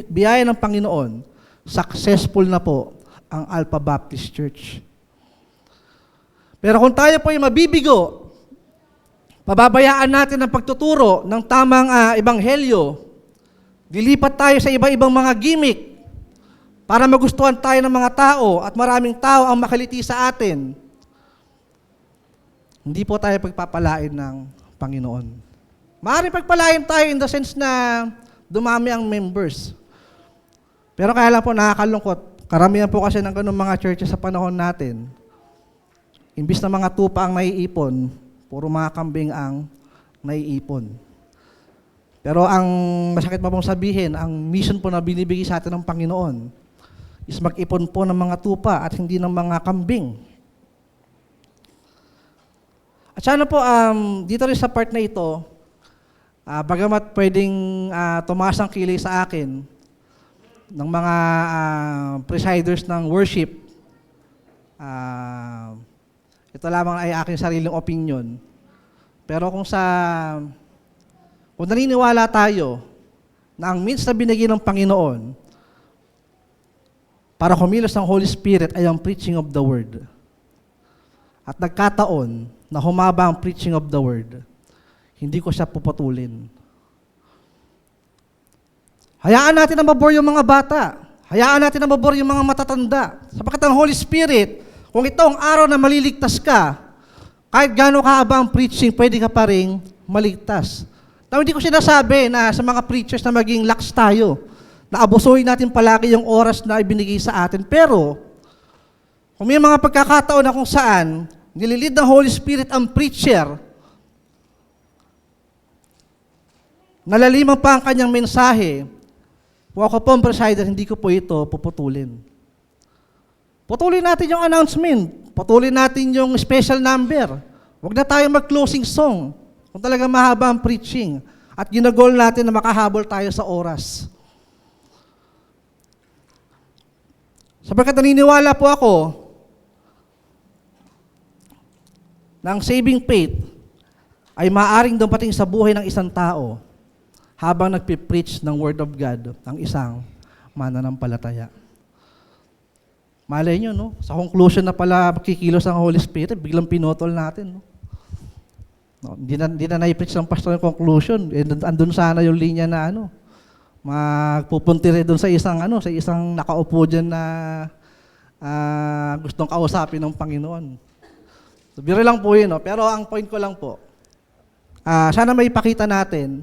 biyaya ng Panginoon, successful na po ang Alpha Baptist Church. Pero kung tayo po ay mabibigo, pababayaan natin ang pagtuturo ng tamang ebanghelyo, dilipat tayo sa iba-ibang mga gimmick para magustuhan tayo ng mga tao at maraming tao ang makaliti sa atin, hindi po tayo pagpapalain ng Panginoon. Maaaring pagpalain tayo in the sense na dumami ang members. Pero kaya lang po nakakalungkot, karamihan po kasi ng ganung mga churches sa panahon natin, imbis na mga tupa ang naiipon, puro mga kambing ang naiipon. Pero ang masakit pa pong sabihin, ang mission po na binibigay sa atin ng Panginoon is mag-ipon po ng mga tupa at hindi ng mga kambing. At sana po, dito rin sa part na ito, bagamat pwedeng tumaas ang kilay sa akin ng mga presiders ng worship, ito lamang ay aking sariling opinion. Pero kung naniniwala tayo na ang means na binigay ng Panginoon para kumilos ng Holy Spirit ay ang preaching of the Word, at nagkataon na humaba ang preaching of the Word, hindi ko siya puputulin. Hayaan natin na mabore yung mga bata. Hayaan natin na mabore yung mga matatanda. Sapagkat ang Holy Spirit, kung ito ang araw na maliligtas ka, kahit gaano kahaba ang preaching, pwede ka pa rin maligtas. Now, hindi ko sinasabi na sa mga preachers na maging lax tayo, na abusuhin natin palagi yung oras na ibinigay sa atin. Pero, kung may mga pagkakataon na kung saan, nililid ng Holy Spirit ang preacher, nalaliman pa ang kanyang mensahe, kung ako po ang presider, hindi ko po ito puputulin. Putulin natin yung announcement. Putulin natin yung special number. Huwag na tayo mag-closing song. Kung talaga mahaba ang preaching. At ginagol natin na makahabol tayo sa oras. Sapagkat naniniwala po ako na ang saving faith ay maaaring dumating sa buhay ng isang tao habang nagpipreach ng Word of God ang isang mananampalataya. Malay nyo, no? Sa conclusion na pala kikilos ang Holy Spirit, biglang pinotol natin. No? No, hindi na na-preach ng pastor yung conclusion. Andun sana yung linya na magpupunti rin doon sa isang nakaupo dyan na gustong kausapin ng Panginoon. So, biro lang po yun. No? Pero ang point ko lang po, sana may ipakita natin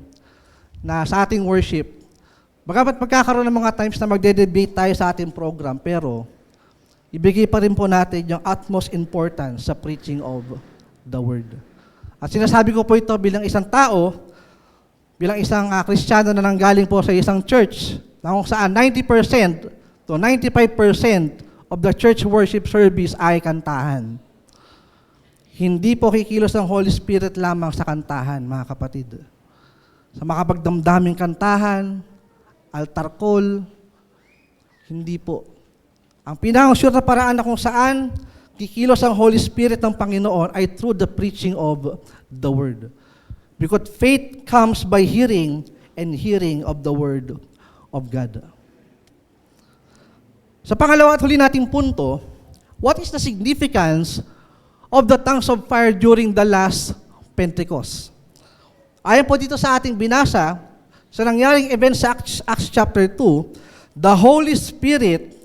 na sa ating worship, bagamat magkakaroon ng mga times na magde-debate tayo sa ating program, pero ibigay pa rin po natin yung utmost importance sa preaching of the Word. At sinasabi ko po ito bilang isang tao, bilang isang Kristiyano na nanggaling po sa isang church, na kung saan 90% to 95% of the church worship service ay kantahan. Hindi po kikilos ng Holy Spirit lamang sa kantahan, mga kapatid. Sa makapagdamdaming kantahan, altar call, hindi po. Ang pinaka-sure na paraan na kung saan kikilos ang Holy Spirit ng Panginoon ay through the preaching of the Word. Because faith comes by hearing and hearing of the Word of God. Sa pangalawa at huli nating punto, what is the significance of the tongues of fire during the last Pentecost? Ayon po dito sa ating binasa, sa nangyaring event sa Acts chapter 2, the Holy Spirit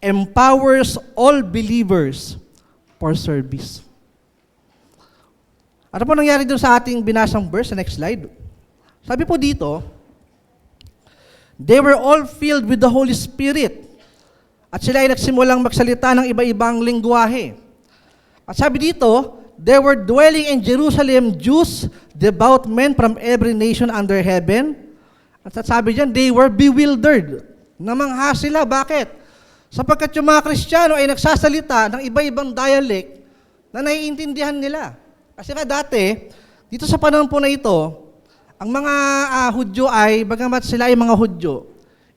empowers all believers for service. Ano po nangyari doon sa ating binasang verse? Sa next slide. Sabi po dito, they were all filled with the Holy Spirit. At sila ay nagsimulang magsalita ng iba-ibang lingwahe. At sabi dito, there were dwelling in Jerusalem Jews, devout men from every nation under heaven. At sabi diyan, they were bewildered. Namangha sila. Bakit? Sapagkat yung mga Kristiyano ay nagsasalita ng iba-ibang dialect na naiintindihan nila. Kasi nga dati, dito sa panahon po na ito, ang mga Hudyo ay, bagamat sila ay mga Hudyo,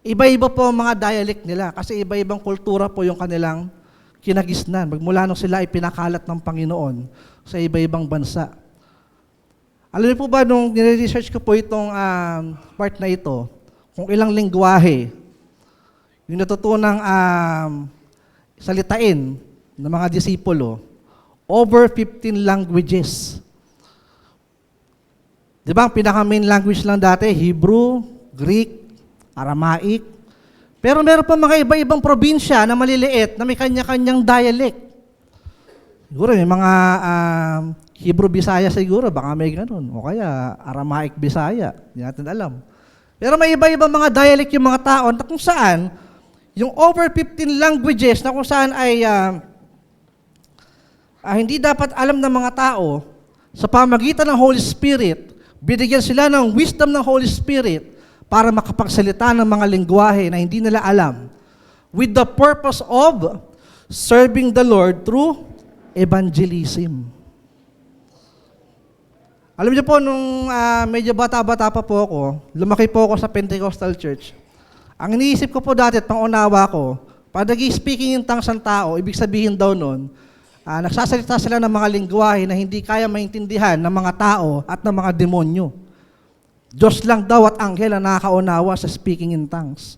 iba-iba po ang mga dialect nila kasi iba-ibang kultura po yung kanilang kinagisnan. Magmula nung sila ay pinakalat ng Panginoon sa iba-ibang bansa. Alam niyo po ba, nung nire-research ko po itong part na ito, kung ilang lingwahe, yung natutunang salitain ng mga disipulo, over 15 languages. Di ba, ang pinaka-main language lang dati, Hebrew, Greek, Aramaic. Pero meron pa mga iba-ibang probinsya na maliliit na may kanya-kanyang dialect. Siguro may mga Hebrew Bisaya siguro, baka may ganun. O kaya Aramaic Bisaya, hindi natin alam. Pero may iba-ibang mga dialect yung mga tao na kung saan, yung over 15 languages na kung saan ay hindi dapat alam ng mga tao, sa pamagitan ng Holy Spirit, binigyan sila ng wisdom ng Holy Spirit para makapagsalita ng mga lingwahe na hindi nila alam with the purpose of serving the Lord through evangelism. Alam niyo po, nung medyo bata-bata pa po ako, lumaki po ako sa Pentecostal Church. Ang iniisip ko po dati at pangunawa ko, pag nag-speaking in tongues ang tao, ibig sabihin daw nun, nagsasalita sila ng mga lingwahe na hindi kaya maintindihan ng mga tao at ng mga demonyo. Diyos lang daw at anghel ang nakakaunawa sa speaking in tongues.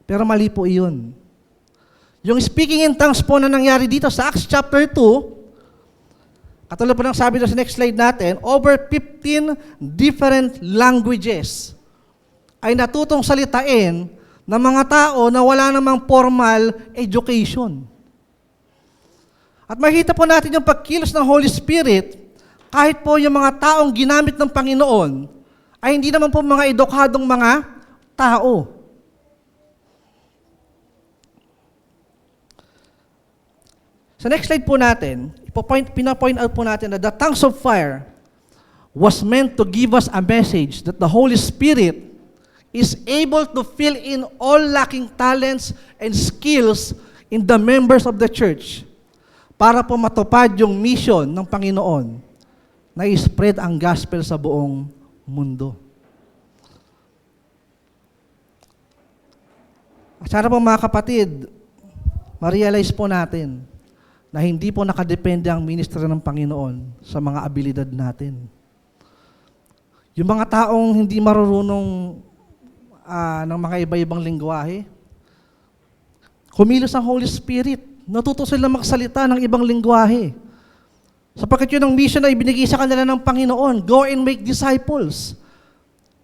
Pero mali po iyon. Yung speaking in tongues po na nangyari dito sa Acts chapter 2, katulad po ng sabi doon sa next slide natin, over 15 different languages ay natutong salitain ng mga tao na wala namang formal education. At makita po natin yung pagkilos ng Holy Spirit, kahit po yung mga taong ginamit ng Panginoon, ay hindi naman po mga edukadong mga tao. Sa next slide po natin, pinapoint out po natin that the tongues of fire was meant to give us a message that the Holy Spirit is able to fill in all lacking talents and skills in the members of the church para po matupad yung mission ng Panginoon na i-spread ang gospel sa buong mundo. At sana po mga kapatid, ma-realize po natin na hindi po nakadepende ang ministry ng Panginoon sa mga abilidad natin. Yung mga taong hindi marurunong ng mga iba-ibang lingwahe, kumilos ang Holy Spirit. Natuto sila magsalita ng ibang lingwahe. Sapagkat yun ang mission na ibinigay sa kanila ng Panginoon. Go and make disciples.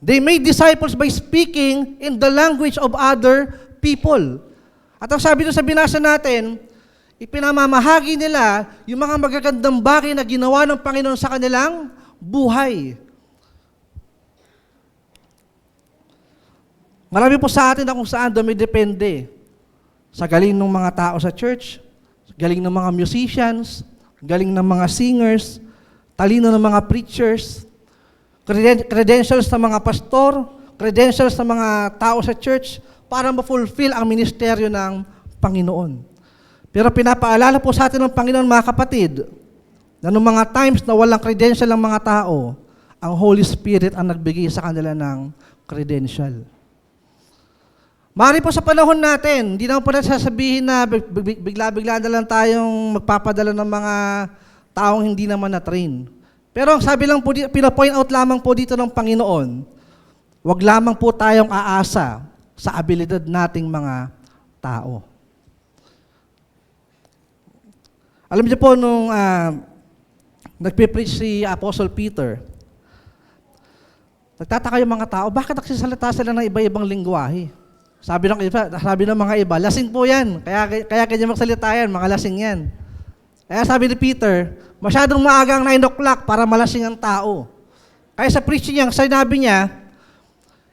They made disciples by speaking in the language of other people. At ang sabi doon sa binasa natin, ipinamamahagi nila yung mga magagandang bagay na ginawa ng Panginoon sa kanilang buhay. Marami po sa atin na kung saan dumidepende sa galing ng mga tao sa church, galing ng mga musicians, galing ng mga singers, talino ng mga preachers, credentials ng mga pastor, credentials ng mga tao sa church para ma-fulfill ang ministeryo ng Panginoon. Pero pinapaalala po sa atin ng Panginoon, mga kapatid, na noong mga times na walang credential ng mga tao, ang Holy Spirit ang nagbigay sa kanila ng credential. Mari po sa panahon natin, hindi naman po natin sasabihin na bigla-bigla na lang tayong magpapadala ng mga taong hindi naman na-train. Pero ang sabi lang po, pinapoint out lamang po dito ng Panginoon, wag lamang po tayong aasa sa abilidad nating mga tao. Alam niyo po, nung nagpipreach si Apostle Peter, nagtataka yung mga tao, bakit nagsisalita sila ng iba-ibang lingwahe? Sabi ng mga iba, lasing po yan. Kaya kanya magsalita yan, mga lasing yan. Kaya sabi ni Peter, masyadong maaga ang 9 o'clock para malasing ang tao. Kaya sa preaching niya, sinabi niya,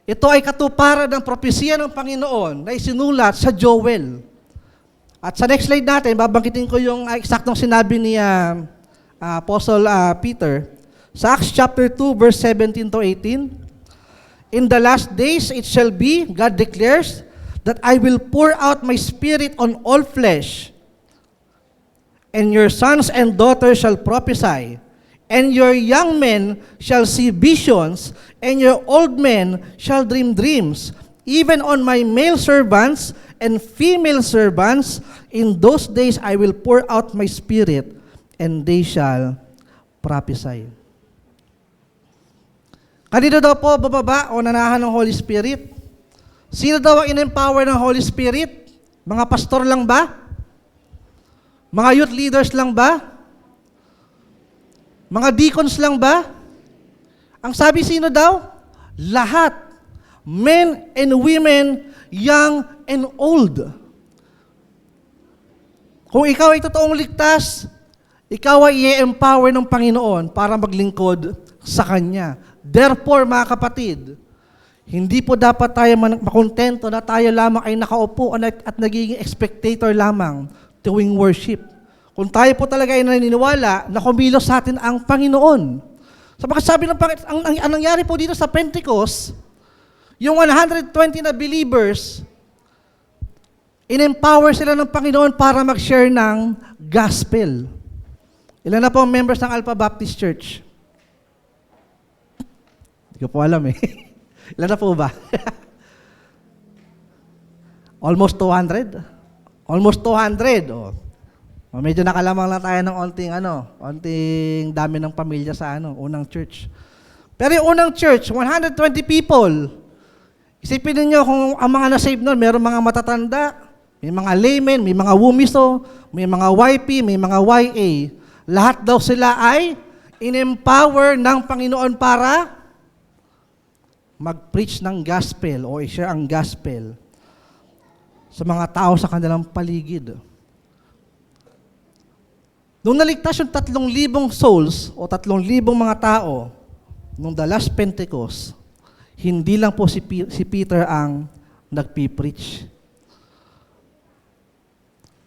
ito ay katuparan ng propesya ng Panginoon na isinulat sa Joel. At sa next slide natin, babangkitin ko yung eksaktong sinabi ni Apostle Peter. Sa Acts chapter 2, verse 17 to 18, in the last days it shall be, God declares, that I will pour out my spirit on all flesh, and your sons and daughters shall prophesy, and your young men shall see visions, and your old men shall dream dreams. Even on my male servants and female servants, in those days I will pour out my spirit, and they shall prophesy. Kanino daw po bababa o nanahan ng Holy Spirit? Sino daw ang in-empower ng Holy Spirit? Mga pastor lang ba? Mga youth leaders lang ba? Mga deacons lang ba? Ang sabi sino daw? Lahat. Men and women, young and old. Kung ikaw ay totoong ligtas, ikaw ay i-empower ng Panginoon para maglingkod sa Kanya. Therefore, mga kapatid, hindi po dapat tayo makontento na tayo lamang ay nakaupo at nagiging spectator lamang tuwing worship. Kung tayo po talaga ay naniniwala na kumilos sa atin ang Panginoon. Sapagkat sabi ng Panginoon, ang nangyari po dito sa Pentecost, yung 120 na believers, in-empower sila ng Panginoon para mag-share ng gospel. Ilan na po ang members ng Alpha Baptist Church? Hindi ko po alam eh. Ilan na po ba? Almost 200? Almost 200. Oh. Medyo nakalamang lang tayo ng onting dami ng pamilya sa unang church. Pero yung unang church, 120 people. Isipin niyo kung ang mga na-save nun, mayroong mga matatanda, may mga laymen, may mga wumiso, may mga YP, may mga YA. Lahat daw sila ay in-empower ng Panginoon para mag-preach ng gospel o i-share ang gospel sa mga tao sa kanilang paligid. Nung naligtas yung 3,000 souls o 3,000 mga tao nung the last Pentecost, hindi lang po si Peter ang nagpipreach.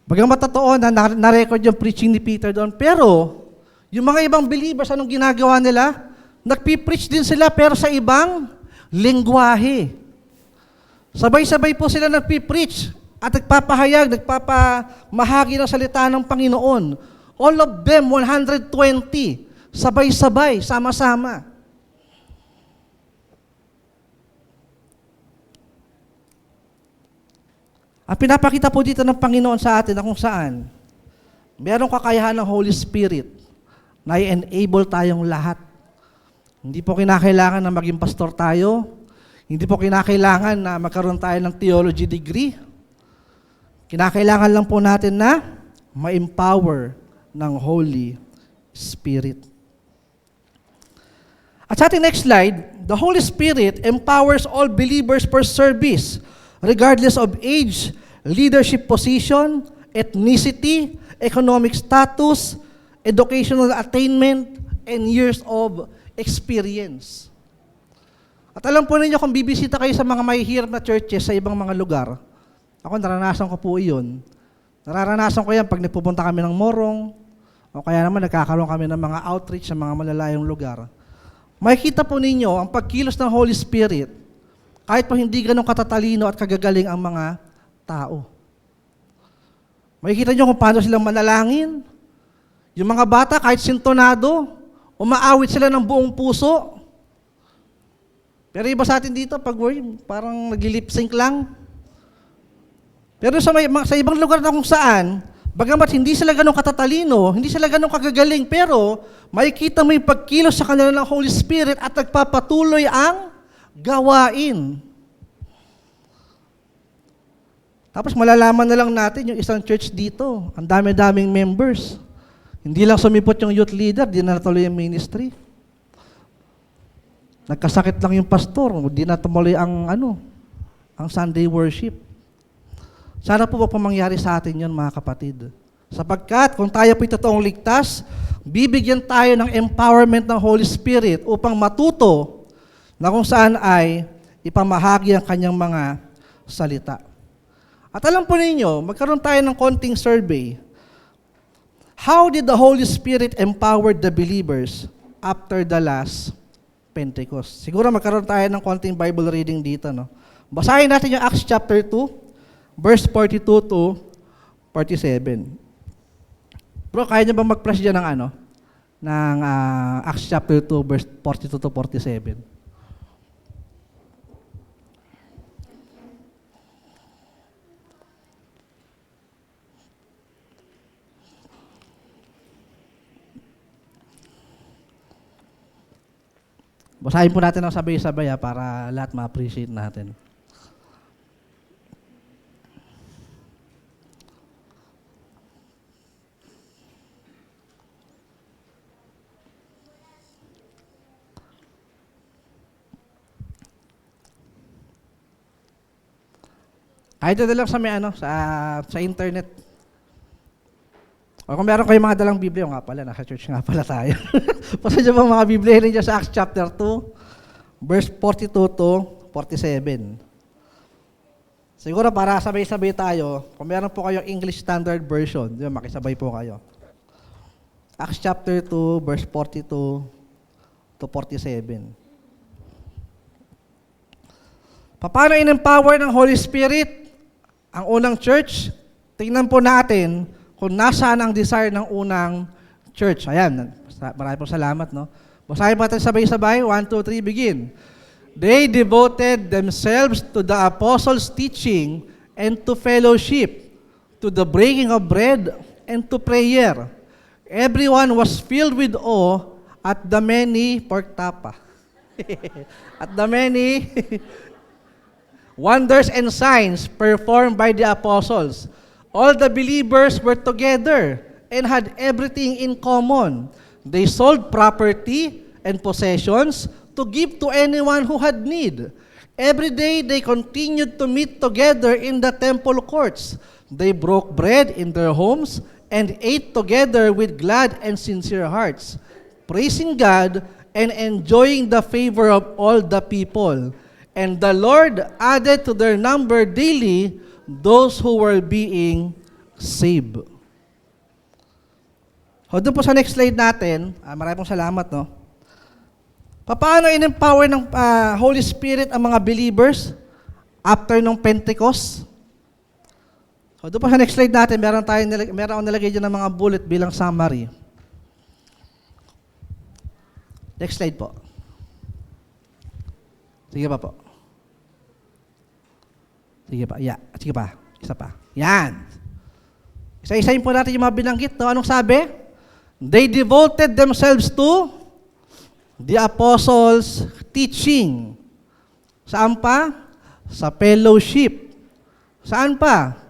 Bagamat totoo na na-record yung preaching ni Peter doon, pero yung mga ibang believers, anong ginagawa nila? Nagpipreach din sila pero sa ibang lingwahe. Sabay-sabay po sila nagpipreach. at nagpapahayag, nagpapamahagi ng salita ng Panginoon. All of them, 120, sabay-sabay, sama-sama. Ang pinapakita po dito ng Panginoon sa atin na kung saan merong kakayahan ng Holy Spirit na i-enable tayong lahat. Hindi po kinakailangan na maging pastor tayo. Hindi po kinakailangan na magkaroon tayo ng theology degree. Kinakailangan lang po natin na ma-empower ng Holy Spirit. At sa ating next slide, the Holy Spirit empowers all believers for service, regardless of age, leadership position, ethnicity, economic status, educational attainment, and years of experience. At alam po ninyo, kung bibisita kayo sa mga mahihirap na churches sa ibang mga lugar, ako naranasan ko po iyon. Nararanasan ko yan pag nagpupunta kami ng Morong, o kaya naman nagkakaroon kami ng mga outreach sa mga malalayong lugar. Makikita po ninyo ang pagkilos ng Holy Spirit, kahit pa hindi ganun katatalino at kagagaling ang mga tao. Makikita nyo kung paano silang manalangin. Yung mga bata, kahit sintonado, umaawit sila ng buong puso. Pero iba sa atin dito, pag parang nag-lip sync lang. Pero sa ibang lugar na kung saan, bagamat hindi sila ganun katatalino, hindi sila ganun kagagaling, pero makikita mo yung pagkilos sa kanila ng Holy Spirit at nagpapatuloy ang gawain. Tapos malalaman na lang natin yung isang church dito. Ang dami-daming members. Hindi lang sumipot yung youth leader, di na natuloy yung ministry. Nagkasakit lang yung pastor, di na tumuloy ang Sunday worship. Sana po wag pa mangyari sa atin yun, mga kapatid. Sapagkat kung tayo po'y totoong ligtas, bibigyan tayo ng empowerment ng Holy Spirit upang matuto na kung saan ay ipamahagi ang kanyang mga salita. At alam po ninyo, magkaroon tayo ng konting survey. How did the Holy Spirit empower the believers after the last Pentecost? Siguro magkaroon tayo ng konting Bible reading dito. No? Basahin natin yung Acts chapter 2, verse 42 to 47. Bro, kaya niyo ba mag-flash dyan ng Acts chapter 2, verse 42 to 47? Basahin po natin ng sabay-sabay para lahat ma-appreciate natin. Kahit na lang sa internet. O kung meron kayong mga dalang Biblia, nga pala, nasa church nga pala tayo. Pasa dyan mga Biblia rin dyan sa Acts chapter 2, verse 42 to 47. Siguro para sabay-sabay tayo, kung meron po kayong English Standard Version, yun, makisabay po kayo. Acts chapter 2, verse 42 to 47. Paano in-empower ng Holy Spirit ang unang church? Tingnan po natin kung nasaan ang desire ng unang church. Ayan, marami po salamat, no? Basahin pa natin sabay-sabay. 1, 2, 3, begin. They devoted themselves to the apostles' teaching and to fellowship, to the breaking of bread and to prayer. Everyone was filled with awe at the many at the many wonders and signs performed by the apostles. All the believers were together and had everything in common. They sold property and possessions to give to anyone who had need. Every day they continued to meet together in the temple courts. They broke bread in their homes and ate together with glad and sincere hearts, praising God and enjoying the favor of all the people. And the Lord added to their number daily those who were being saved. Doon po sa next slide natin, maraming pong salamat, no? Paano in-empower ng Holy Spirit ang mga believers after ng Pentecost? So, doon pa sa next slide natin, meron akong nilagay dyan ng mga bullet bilang summary. Next slide po. Sige pa po. Sige pa. Yeah. Sige pa. Isa pa. Yan. Isa-isayin po natin yung mga binanggit. No? Anong sabi? They devoted themselves to the apostles' teaching. Saan pa? Sa fellowship. Saan pa?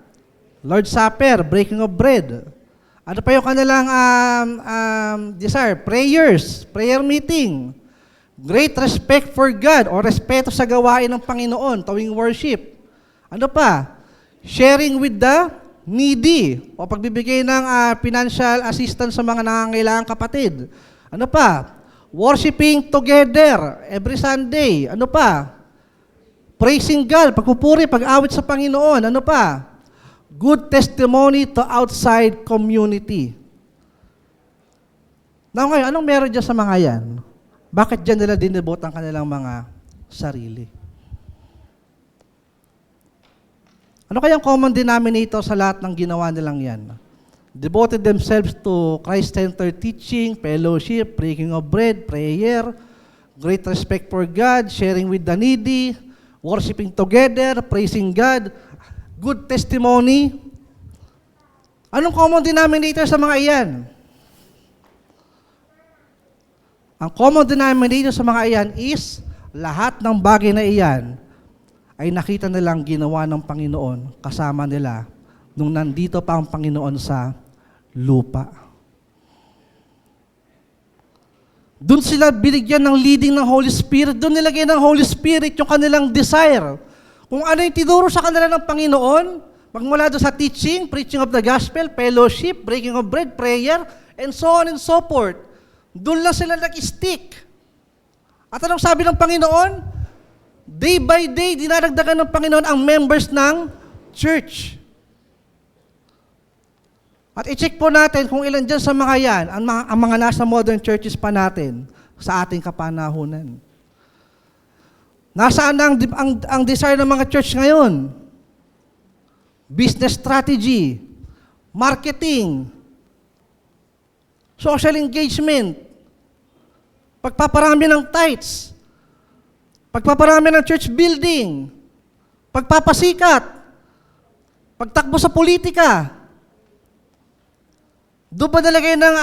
Lord's Supper, breaking of bread. Ano pa yung kanilang desire? Prayers, prayer meeting. Great respect for God o respeto sa gawain ng Panginoon, tuwing worship. Ano pa? Sharing with the needy o pagbibigay ng financial assistance sa mga nangangailangang kapatid. Ano pa? Worshiping together every Sunday. Ano pa? Praising God, pagpupuri, pag-awit sa Panginoon. Ano pa? Good testimony to outside community. Now ngayon, anong meron dyan sa mga yan? Bakit dyan nila dinebot ang kanilang mga sarili? Ano kayang common denominator sa lahat ng ginawa nilang yan? Devoted themselves to Christ-centered teaching, fellowship, breaking of bread, prayer, great respect for God, sharing with the needy, worshiping together, praising God, good testimony. Anong common denominator sa mga iyan? Ang common denominator sa mga iyan is lahat ng bagay na iyan ay nakita nilang ginawa ng Panginoon kasama nila nung nandito pa ang Panginoon sa lupa. Doon sila binigyan ng leading ng Holy Spirit. Doon nilagay ng Holy Spirit yung kanilang desire. Kung ano yung tinuro sa kanila ng Panginoon, magmula doon sa teaching, preaching of the gospel, fellowship, breaking of bread, prayer, and so on and so forth. Doon lang sila nag-stick. At anong sabi ng Panginoon? Day by day, dinaragdagan ng Panginoon ang members ng church. At i-check po natin kung ilan dyan sa mga yan, ang mga nasa modern churches pa natin sa ating kapanahunan. Nasaan na ang desire ng mga church ngayon? Business strategy, marketing, social engagement, pagpaparami ng tithes, pagpaparami ng church building, pagpapasikat, pagtakbo sa politika. Doon pa nalagay ng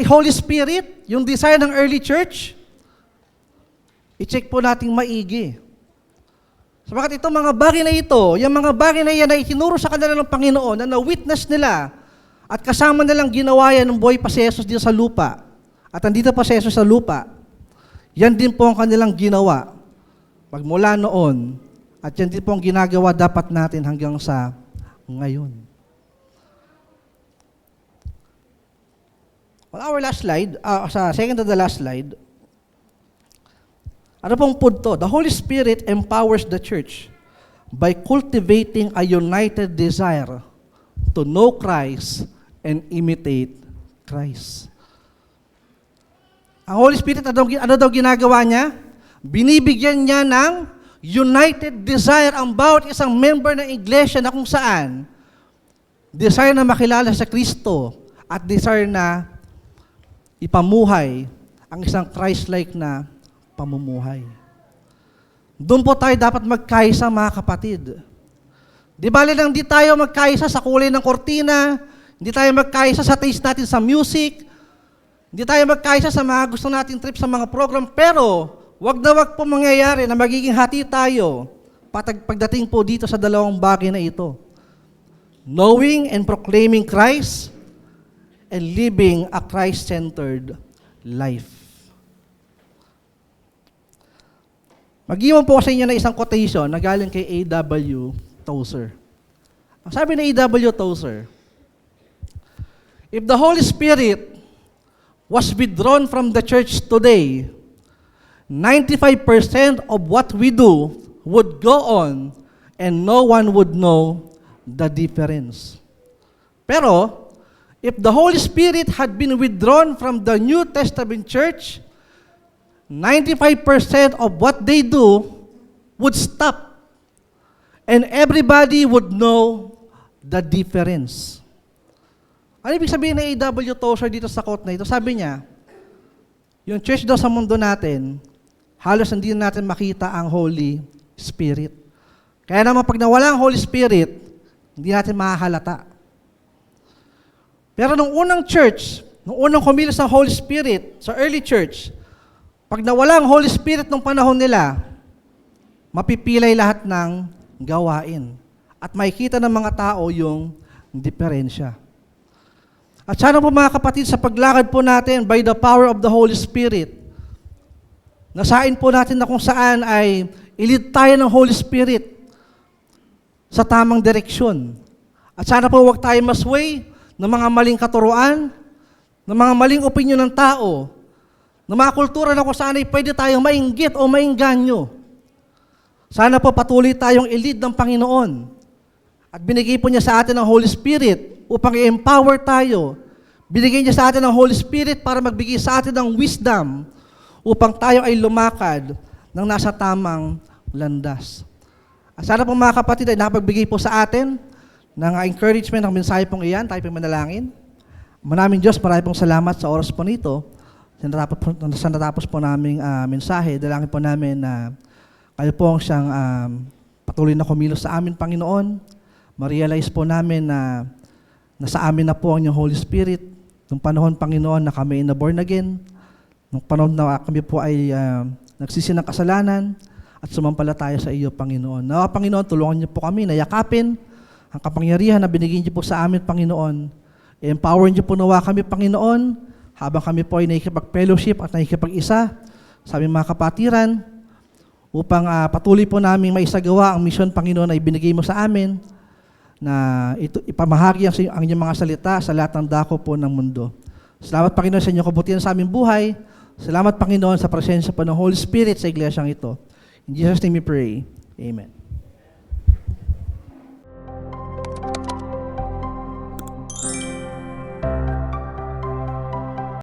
Holy Spirit, yung desire ng early church? I-check po nating maigi. Sabagat itong mga bagay na ito, yung mga bagay na yan na itinuro sa kanila ng Panginoon, na na-witness nila, at kasama nilang ginawa yan ng buhay pa si Jesus dito sa lupa, at andito pa si Jesus sa lupa, yan din po ang kanilang ginawa, magmula noon, at yan din po ang ginagawa dapat natin hanggang sa ngayon. On our last slide, sa second to the last slide, ano pong punto? The Holy Spirit empowers the church by cultivating a united desire to know Christ and imitate Christ. Ang Holy Spirit, ano daw ginagawa niya? Binibigyan niya ng united desire ang bawat isang member ng iglesia na kung saan desire na makilala sa Kristo at desire na ipamuhay ang isang Christ-like na pamumuhay. Doon po tayo dapat magkaisa, mga kapatid. Di bali lang di tayo magkaisa sa kulay ng kortina, hindi tayo magkaisa sa taste natin sa music, hindi tayo magkaisa sa mga gusto nating trip sa mga program, pero wag na wag po mangyayari na magiging hati tayo pagdating po dito sa dalawang bagay na ito. Knowing and proclaiming Christ and living a Christ-centered life. Mag-iwan po sa inyo na isang quotation na galing kay A.W. Tozer. Ang sabi ni A.W. Tozer, if the Holy Spirit was withdrawn from the church today, 95% of what we do would go on and no one would know the difference. Pero, if the Holy Spirit had been withdrawn from the New Testament church, 95% of what they do would stop. And everybody would know the difference. Ano ibig sabihin ng A.W. Tozer dito sa quote na ito? Sabi niya, yung church daw sa mundo natin, halos hindi natin makita ang Holy Spirit. Kaya naman pag nawala ang Holy Spirit, hindi natin mahahalata. Pero nung unang church, nung unang kumilos ng Holy Spirit, sa early church, pag nawala ang Holy Spirit nung panahon nila, mapipilay lahat ng gawain. At makikita ng mga tao yung diferensya. At sana po mga kapatid, sa paglakad po natin by the power of the Holy Spirit, nasain po natin na kung saan ay ilid tayo ng Holy Spirit sa tamang direksyon. At sana po huwag tayo masway ng mga maling katuruan, ng mga maling opinyon ng tao, ng mga kultura na kung saan ay pwede tayong mainggit o maingganyo. Sana po patuloy tayong ilid ng Panginoon. At binigay po niya sa atin ang Holy Spirit upang i-empower tayo. Binigay niya sa atin ang Holy Spirit para magbigay sa atin ng wisdom upang tayo ay lumakad ng nasa tamang landas. At sana po mga kapatid ay nakapagbigay po sa atin ng encouragement ng mensahe pong iyan. Tayo pong manalangin. Maraming Diyos, marami pong salamat sa oras po nito. Sa natapos po naming mensahe, dalangin po namin na kayo po ang siyang patuloy na kumilos sa amin, Panginoon. Ma-realize po namin na nasa amin na po ang inyong Holy Spirit. Nung panahon, Panginoon, na kami na born again. Nung panahon na kami po ay nagsisi ng kasalanan at sumampalataya sa iyo, Panginoon. Nawa, Panginoon, tulungan niyo po kami na yakapin ang kapangyarihan na binigay niyo po sa amin, Panginoon. I-empower niyo po nawa kami, Panginoon, habang kami po ay nakikipag-fellowship at nakikipag-isa sa aming mga kapatiran upang patuloy po namin maisagawa ang misyon, Panginoon, na ibinigay mo sa amin, na ipamahagi ang inyong mga salita sa lahat ng dako po ng mundo. Salamat, Panginoon, sa inyong kabutihan sa aming buhay. Salamat, Panginoon, sa presensya po ng Holy Spirit sa iglesyang ito. In Jesus' name we pray. Amen.